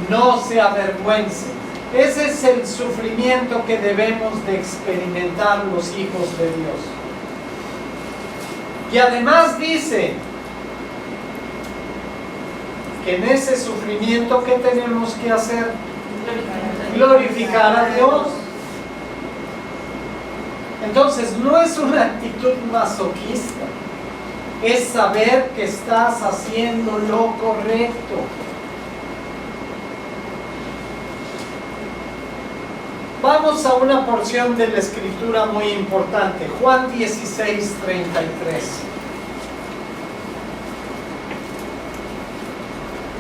no se avergüence. Ese es el sufrimiento que debemos de experimentar los hijos de Dios. Y además dice que en ese sufrimiento, ¿qué tenemos que hacer? Glorificar a Dios. Entonces no es una actitud masoquista, es saber que estás haciendo lo correcto. Vamos a una porción de la Escritura muy importante, Juan 16, 33.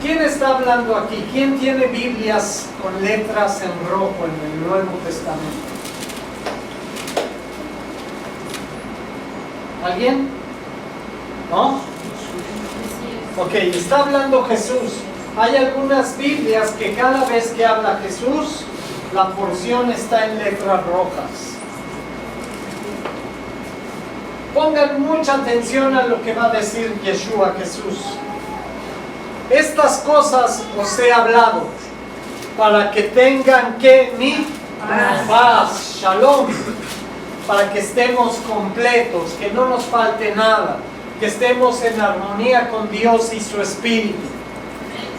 ¿Quién está hablando aquí? ¿Quién tiene Biblias con letras en rojo en el Nuevo Testamento? ¿Alguien? ¿No? Ok, está hablando Jesús. Hay algunas Biblias que cada vez que habla Jesús, la porción está en letras rojas. Pongan mucha atención a lo que va a decir Yeshua, Jesús. Estas cosas os he hablado, para que tengan que mi paz, shalom, para que estemos completos, que no nos falte nada, que estemos en armonía con Dios y su Espíritu.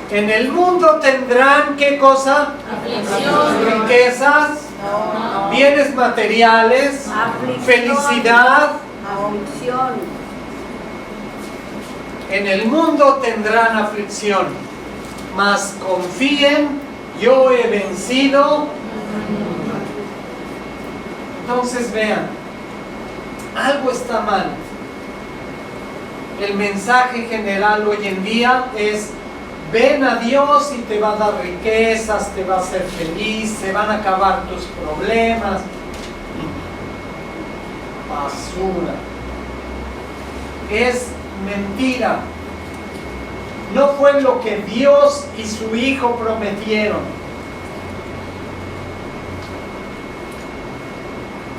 En el mundo tendrán, ¿qué cosa? Aflicción. Riquezas, bienes materiales, Aflicción. felicidad. Aflicción. En el mundo tendrán aflicción, mas confíen, yo he vencido. Entonces vean, algo está mal. El mensaje general hoy en día es: ven a Dios y te va a dar riquezas, te va a hacer feliz, se van a acabar tus problemas. Basura. Es mentira. No fue lo que Dios y su Hijo prometieron.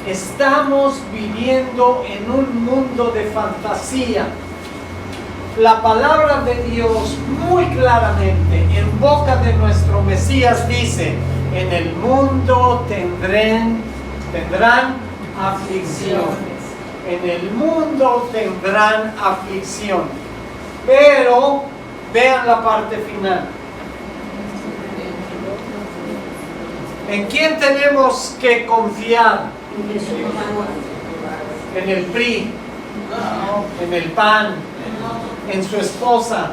Estamos viviendo en un mundo de fantasía. La palabra de Dios muy claramente en boca de nuestro Mesías dice: en el mundo tendrán aflicciones. En el mundo tendrán aflicción. Pero vean la parte final. ¿En quién tenemos que confiar? En el PRI, en el PAN, en su esposa,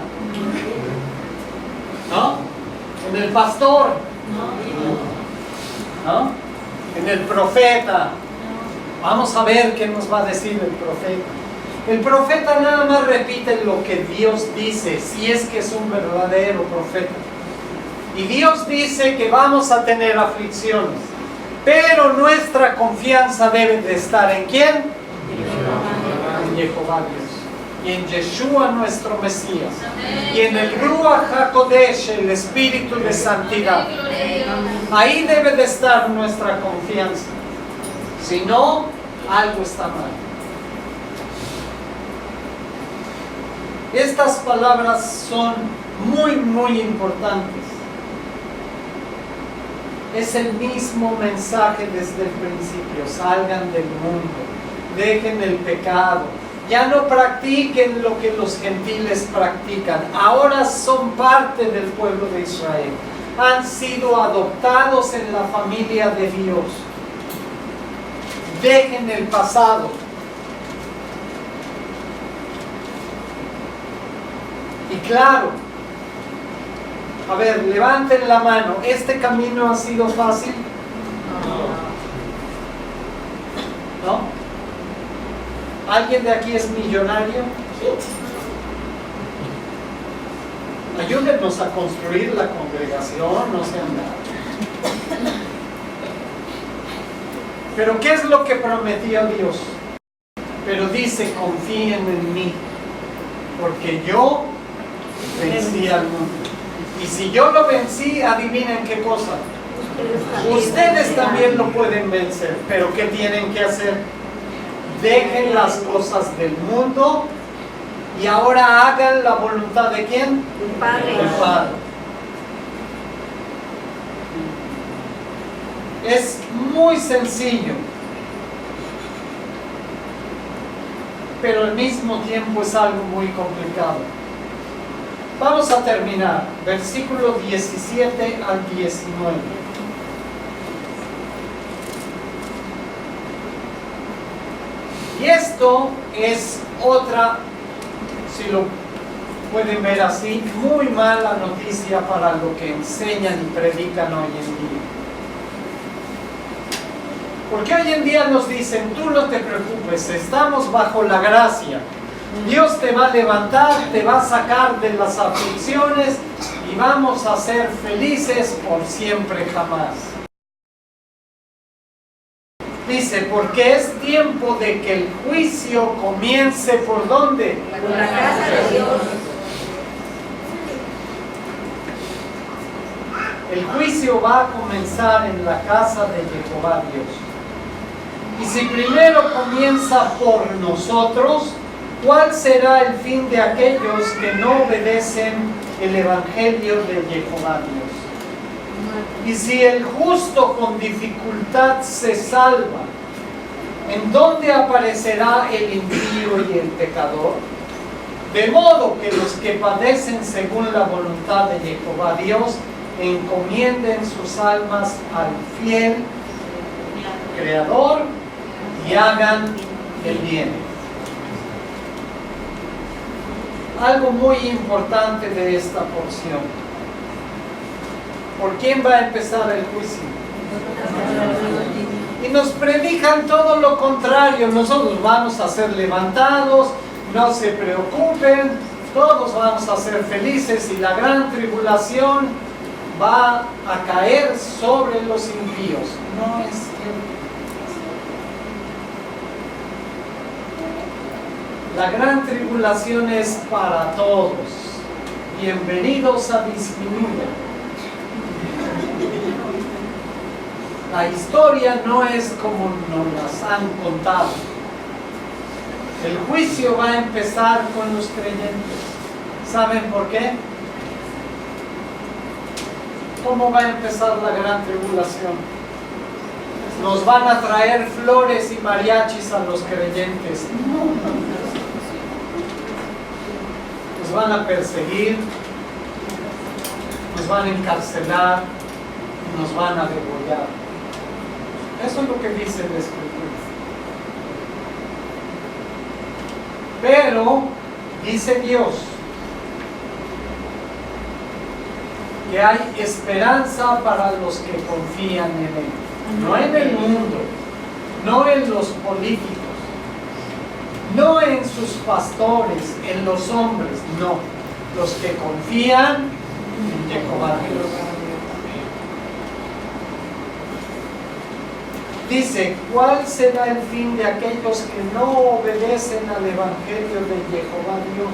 ¿no? En el pastor, ¿no? En el profeta. Vamos a ver qué nos va a decir el profeta. El profeta nada más repite lo que Dios dice, si es que es un verdadero profeta. Y Dios dice que vamos a tener aflicciones, pero nuestra confianza debe de estar ¿en quién? En Jehová Dios. Y en Yeshua nuestro Mesías. Y en el Ruach HaKodesh, el Espíritu de Santidad. Ahí debe de estar nuestra confianza. Si no, algo está mal. Estas palabras son muy, muy importantes. Es el mismo mensaje desde el principio. Salgan del mundo, dejen el pecado, ya no practiquen lo que los gentiles practican. Ahora son parte del pueblo de Israel. Han sido adoptados en la familia de Dios. Dejen el pasado. Y claro, a ver, levanten la mano. ¿Este camino ha sido fácil? ¿No? ¿Alguien de aquí es millonario? Ayúdenos a construir la congregación, no sean nada. Pero ¿qué es lo que prometió Dios? Pero dice: confíen en mí, porque yo vencí al mundo. Y si yo lo vencí, adivinen qué cosa. Ustedes también lo pueden vencer. Pero ¿qué tienen que hacer? Dejen las cosas del mundo y ahora hagan la voluntad de ¿quién? El Padre. Del Padre. Es muy sencillo, pero al mismo tiempo es algo muy complicado. Vamos a terminar, versículo 17 al 19. Y esto es otra, si lo pueden ver así, muy mala noticia para lo que enseñan y predican hoy en día. Porque hoy en día nos dicen: tú no te preocupes, estamos bajo la gracia. Dios te va a levantar, te va a sacar de las aflicciones y vamos a ser felices por siempre jamás. Dice: porque es tiempo de que el juicio comience ¿por dónde? Por la casa de Dios. El juicio va a comenzar en la casa de Jehová Dios. Y si primero comienza por nosotros, ¿cuál será el fin de aquellos que no obedecen el Evangelio de Jehová Dios? Y si el justo con dificultad se salva, ¿en dónde aparecerá el impío y el pecador? De modo que los que padecen según la voluntad de Jehová Dios encomienden sus almas al fiel Creador y hagan el bien. Algo muy importante de esta porción. ¿Por quién va a empezar el juicio? Y nos predican todo lo contrario. Nosotros vamos a ser levantados, no se preocupen, todos vamos a ser felices y la gran tribulación va a caer sobre los impíos. No es cierto. La gran tribulación es para todos. Bienvenidos a disminuir. La historia no es como nos las han contado. El juicio va a empezar con los creyentes. ¿Saben por qué? ¿Cómo va a empezar la gran tribulación? Nos van a traer flores y mariachis a los creyentes. Nos van a perseguir, nos van a encarcelar, nos van a degollar. Eso es lo que dice la Escritura. Pero dice Dios que hay esperanza para los que confían en Él. No en el mundo, no en los políticos, no en sus pastores, en los hombres, no. Los que confían en Jehová Dios. Dice, ¿cuál será el fin de aquellos que no obedecen al Evangelio de Jehová Dios?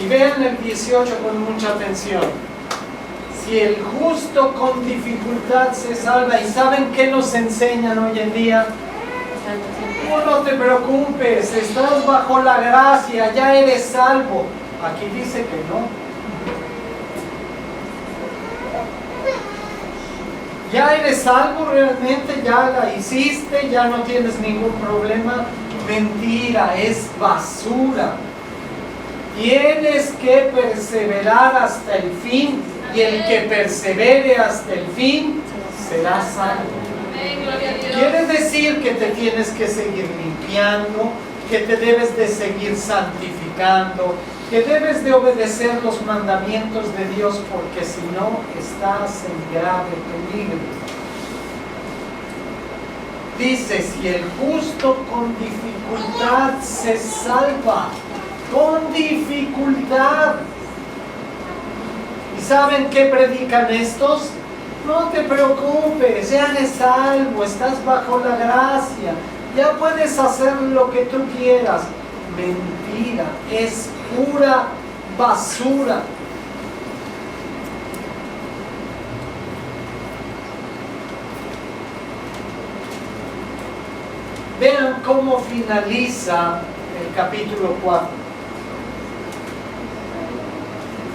Y vean el 18 con mucha atención. Si el justo con dificultad se salva, ¿y saben qué nos enseñan hoy en día? No te preocupes, estás bajo la gracia, ya eres salvo. Aquí dice que no. ¿Ya eres salvo realmente? ¿Ya la hiciste? ¿Ya no tienes ningún problema? Mentira, es basura. Tienes que perseverar hasta el fin, y el que persevere hasta el fin será salvo. Quiere decir que te tienes que seguir limpiando, que te debes de seguir santificando, que debes de obedecer los mandamientos de Dios, porque si no, estás en grave peligro. Dice, si el justo con dificultad se salva, con dificultad. ¿Y saben qué predican estos? No te preocupes, ya eres salvo, estás bajo la gracia, ya puedes hacer lo que tú quieras. Mentira, es pura basura. Vean cómo finaliza el capítulo 4.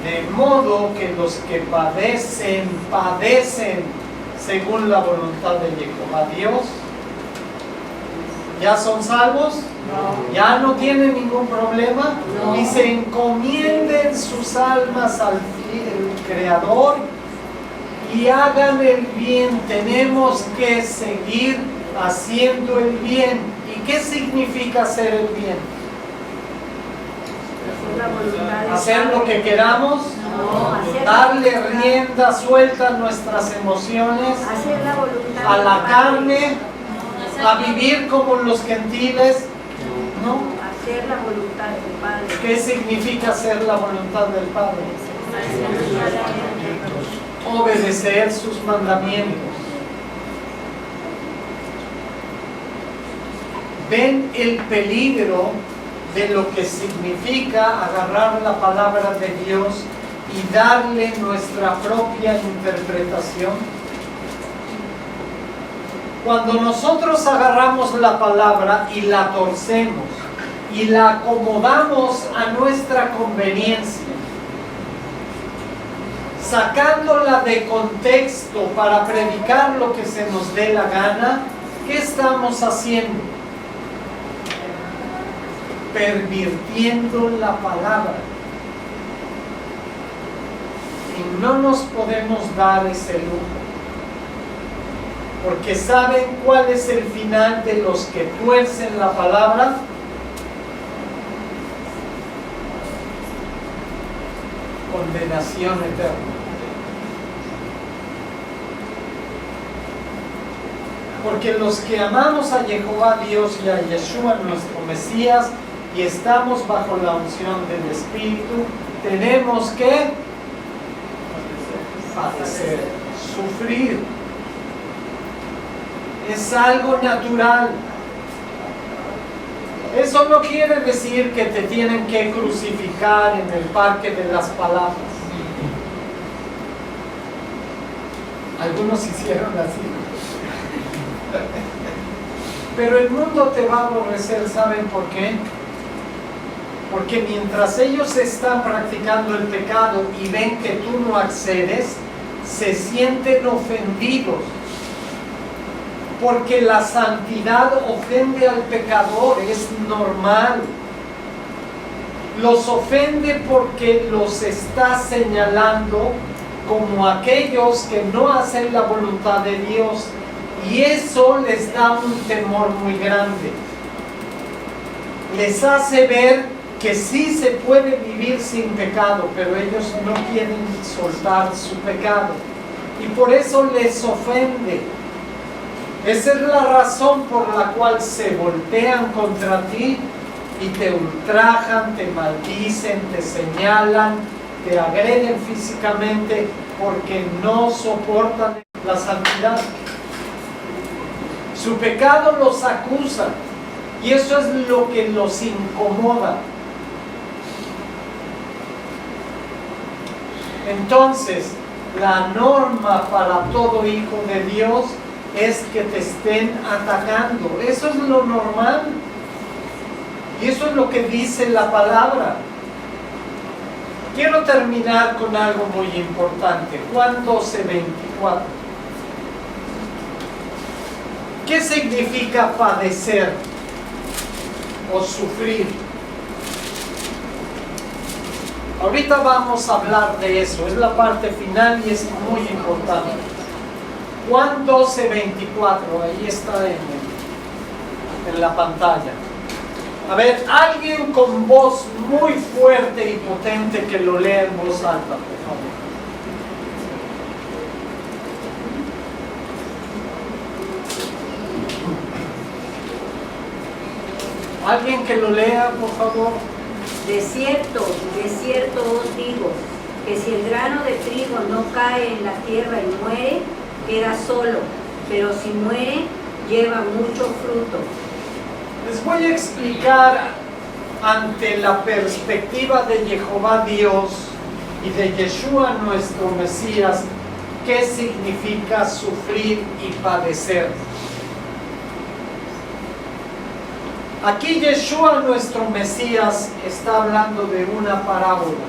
De modo que los que padecen según la voluntad de Jehová Dios, ¿ya son salvos? No. ¿Ya no tienen ningún problema? No. Y se encomienden sus almas al Creador y hagan el bien. Tenemos que seguir haciendo el bien. ¿Y qué significa hacer el bien? ¿Hacer lo que queramos? No. ¿Darle rienda suelta a nuestras emociones? ¿A la carne? ¿A vivir como los gentiles? No. Hacer la voluntad del Padre. ¿Qué significa hacer la voluntad del Padre? Obedecer sus mandamientos. ¿Ven el peligro de lo que significa agarrar la palabra de Dios y darle nuestra propia interpretación? Cuando nosotros agarramos la palabra y la torcemos y la acomodamos a nuestra conveniencia, sacándola de contexto para predicar lo que se nos dé la gana, ¿qué estamos haciendo? Pervirtiendo la palabra. Y no nos podemos dar ese lujo. Porque ¿saben cuál es el final de los que tuercen la palabra? Condenación eterna. Porque los que amamos a Jehová Dios y a Yeshua nuestro Mesías y estamos bajo la unción del Espíritu, tenemos que padecer, sufrir. Es algo natural. Eso no quiere decir que te tienen que crucificar en el parque de las palabras. Algunos hicieron así. Pero el mundo te va a aborrecer, ¿saben por qué? Porque mientras ellos están practicando el pecado y ven que tú no accedes, se sienten ofendidos. Porque la santidad ofende al pecador, es normal. Los ofende porque los está señalando como aquellos que no hacen la voluntad de Dios. Y eso les da un temor muy grande. Les hace ver que sí se puede vivir sin pecado, pero ellos no quieren soltar su pecado. Y por eso les ofende. Esa es la razón por la cual se voltean contra ti y te ultrajan, te maldicen, te señalan, te agreden físicamente porque no soportan la santidad. Su pecado los acusa y eso es lo que los incomoda. Entonces, la norma para todo hijo de Dios es que te estén atacando. Eso es lo normal. Y eso es lo que dice la palabra. Quiero terminar con algo muy importante. Juan 12:24. ¿Qué significa padecer o sufrir? Ahorita vamos a hablar de eso. Es la parte final y es muy importante. Juan 12:24, ahí está en la pantalla. A ver, alguien con voz muy fuerte y potente que lo lea en voz alta, por favor. Alguien que lo lea, por favor. De cierto os digo, que si el grano de trigo no cae en la tierra y muere, queda solo, pero si muere, lleva mucho fruto. Les voy a explicar ante la perspectiva de Jehová Dios y de Yeshua nuestro Mesías qué significa sufrir y padecer. Aquí Yeshua nuestro Mesías está hablando de una parábola.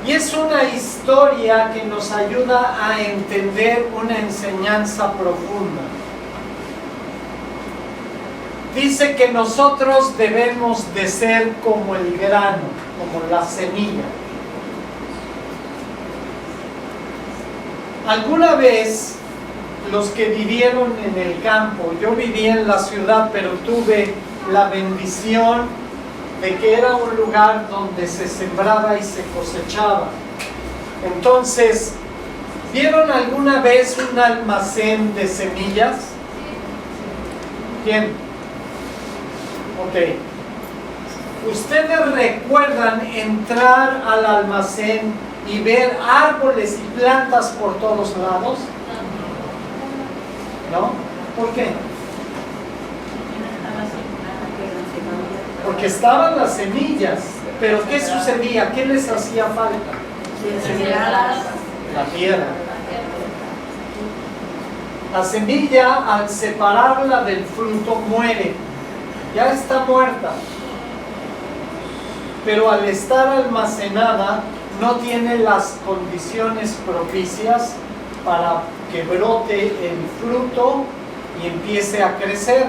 Y es una historia que nos ayuda a entender una enseñanza profunda. Dice que nosotros debemos de ser como el grano, como la semilla. ¿Alguna vez los que vivieron en el campo, yo viví en la ciudad, pero tuve la bendición de que era un lugar donde se sembraba y se cosechaba? Entonces, ¿vieron alguna vez un almacén de semillas? ¿Quién? Ok. ¿Ustedes recuerdan entrar al almacén y ver árboles y plantas por todos lados? ¿No? ¿Por qué? Porque estaban las semillas, pero ¿qué sucedía? ¿Qué les hacía falta? La tierra. La semilla, al separarla del fruto, muere. Ya está muerta. Pero al estar almacenada, no tiene las condiciones propicias para que brote el fruto y empiece a crecer.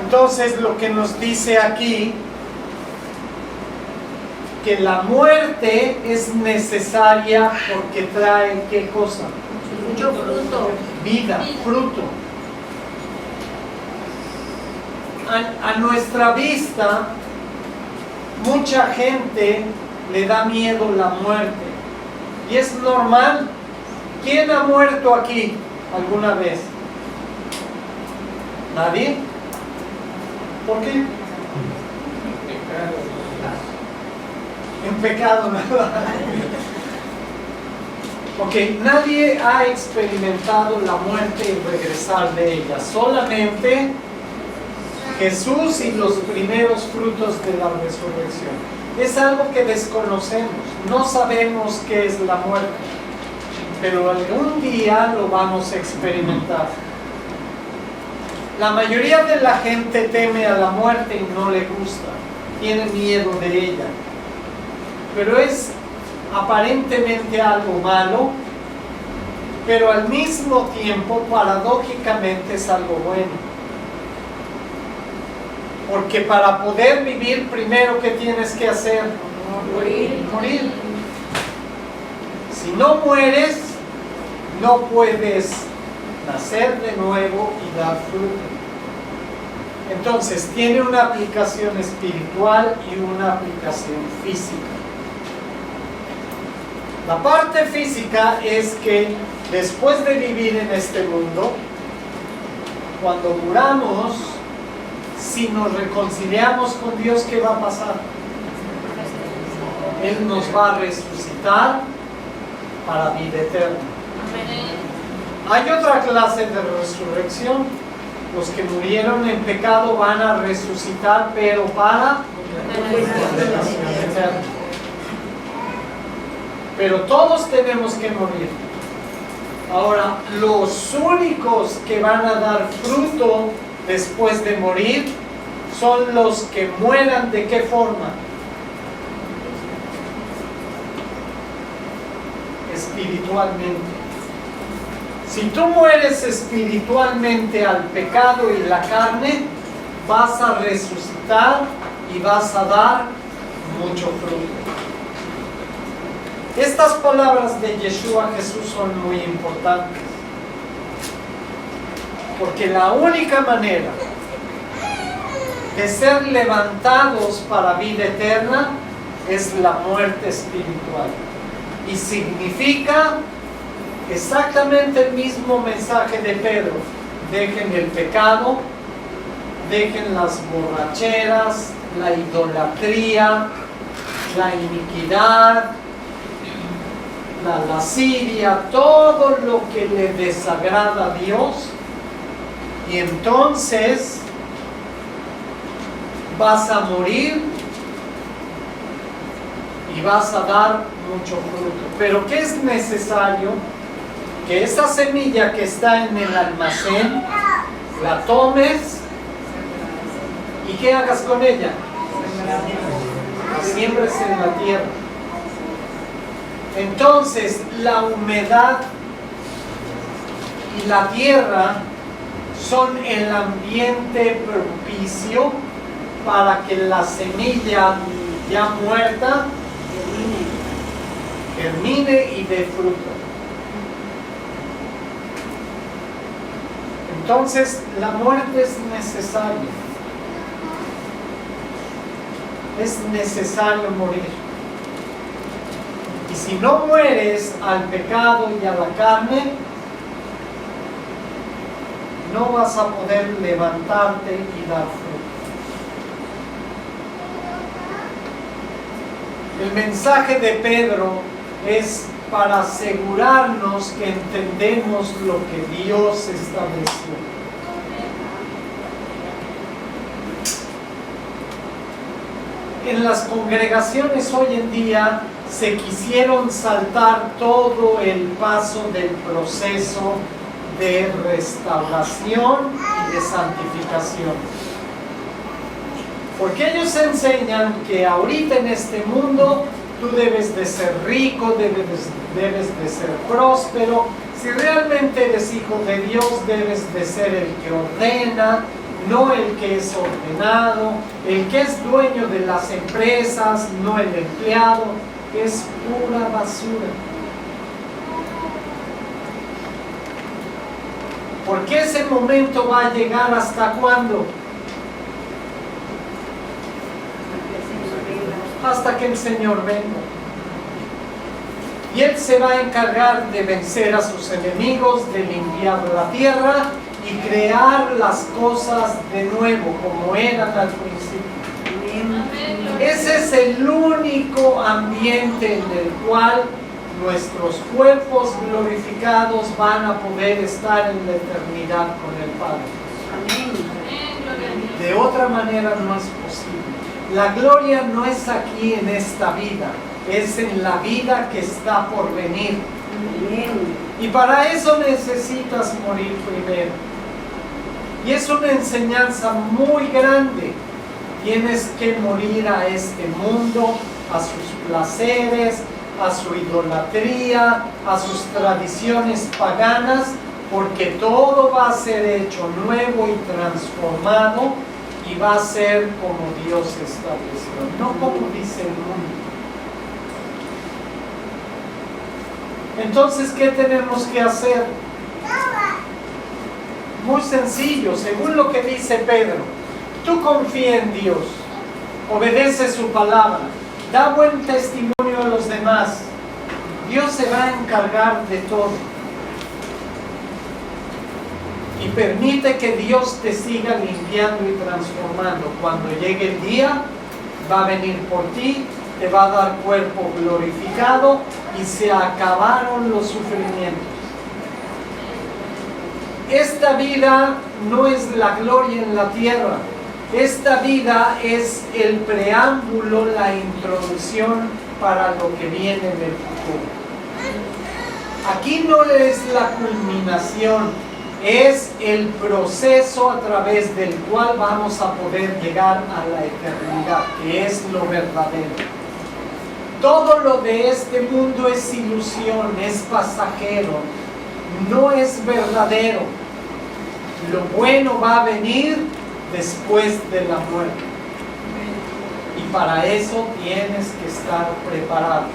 Entonces lo que nos dice aquí, que la muerte es necesaria porque trae ¿qué cosa? Mucho fruto. Vida, fruto. A nuestra vista, mucha gente le da miedo la muerte. Y es normal. ¿Quién ha muerto aquí alguna vez? ¿Nadie? ¿Por qué? En pecado, ¿verdad? Ok, nadie ha experimentado la muerte y regresar de ella. Solamente Jesús y los primeros frutos de la resurrección. Es algo que desconocemos. No sabemos qué es la muerte. Pero algún día lo vamos a experimentar. La mayoría de la gente teme a la muerte y no le gusta. Tiene miedo de ella. Pero es aparentemente algo malo, pero al mismo tiempo, paradójicamente, es algo bueno. Porque para poder vivir, primero, ¿qué tienes que hacer? Morir. Si no mueres, no puedes nacer de nuevo y dar fruto. Entonces, tiene una aplicación espiritual y una aplicación física. La parte física es que después de vivir en este mundo, cuando muramos, si nos reconciliamos con Dios, ¿qué va a pasar? Él nos va a resucitar para vida eterna. Hay otra clase de resurrección. Los que murieron en pecado van a resucitar, pero para condenación eterna. Pero todos tenemos que morir. Ahora, los únicos que van a dar fruto después de morir son los que mueran. ¿De qué forma? Espiritualmente. Si tú mueres espiritualmente al pecado y la carne, vas a resucitar y vas a dar mucho fruto. Estas palabras de Yeshua Jesús son muy importantes, porque la única manera de ser levantados para vida eterna es la muerte espiritual, y significa exactamente el mismo mensaje de Pedro: dejen el pecado, dejen las borracheras, la idolatría, la iniquidad, la lascivia, todo lo que le desagrada a Dios, y entonces vas a morir y vas a dar mucho fruto. Pero ¿qué es necesario? Que esa semilla que está en el almacén la tomes y ¿qué hagas con ella? La siembres en la tierra. Entonces la humedad y la tierra son el ambiente propicio para que la semilla ya muerta germine y dé fruto. Entonces la muerte es necesaria. Es necesario morir. Y si no mueres al pecado y a la carne, no vas a poder levantarte y dar fruto. El mensaje de Pedro es para asegurarnos que entendemos lo que Dios estableció. En las congregaciones hoy en día se quisieron saltar todo el paso del proceso de restauración y de santificación. Porque ellos enseñan que ahorita en este mundo tú debes de ser rico, debes de ser próspero. Si realmente eres hijo de Dios, debes de ser el que ordena, no el que es ordenado, el que es dueño de las empresas, no el empleado. Es pura basura. Porque ese momento va a llegar ¿hasta cuándo? Hasta que el Señor venga. Y Él se va a encargar de vencer a sus enemigos, de limpiar la tierra y crear las cosas de nuevo como eran al principio. Ese es el único ambiente en el cual nuestros cuerpos glorificados van a poder estar en la eternidad con el Padre. De otra manera no es posible. La gloria no es aquí en esta vida, es en la vida que está por venir. Y para eso necesitas morir primero. Y es una enseñanza muy grande. Tienes que morir a este mundo, a sus placeres, a su idolatría, a sus tradiciones paganas, porque todo va a ser hecho nuevo y transformado y va a ser como Dios estableció, no como dice el mundo. Entonces, ¿qué tenemos que hacer? Muy sencillo, según lo que dice Pedro. Tú confía en Dios, obedece su palabra, da buen testimonio a los demás. Dios se va a encargar de todo. Y permite que Dios te siga limpiando y transformando. Cuando llegue el día, va a venir por ti, te va a dar cuerpo glorificado y se acabaron los sufrimientos. Esta vida no es la gloria en la tierra. Esta vida es el preámbulo, la introducción para lo que viene en el futuro. Aquí no es la culminación, es el proceso a través del cual vamos a poder llegar a la eternidad, que es lo verdadero. Todo lo de este mundo es ilusión, es pasajero, no es verdadero. Lo bueno va a venir después de la muerte. Y para eso tienes que estar preparado.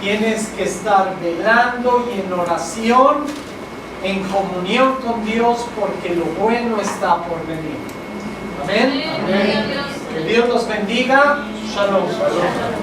Tienes que estar velando y en oración, en comunión con Dios, porque lo bueno está por venir. Amén. Amén. Que Dios los bendiga. Shalom. Shalom.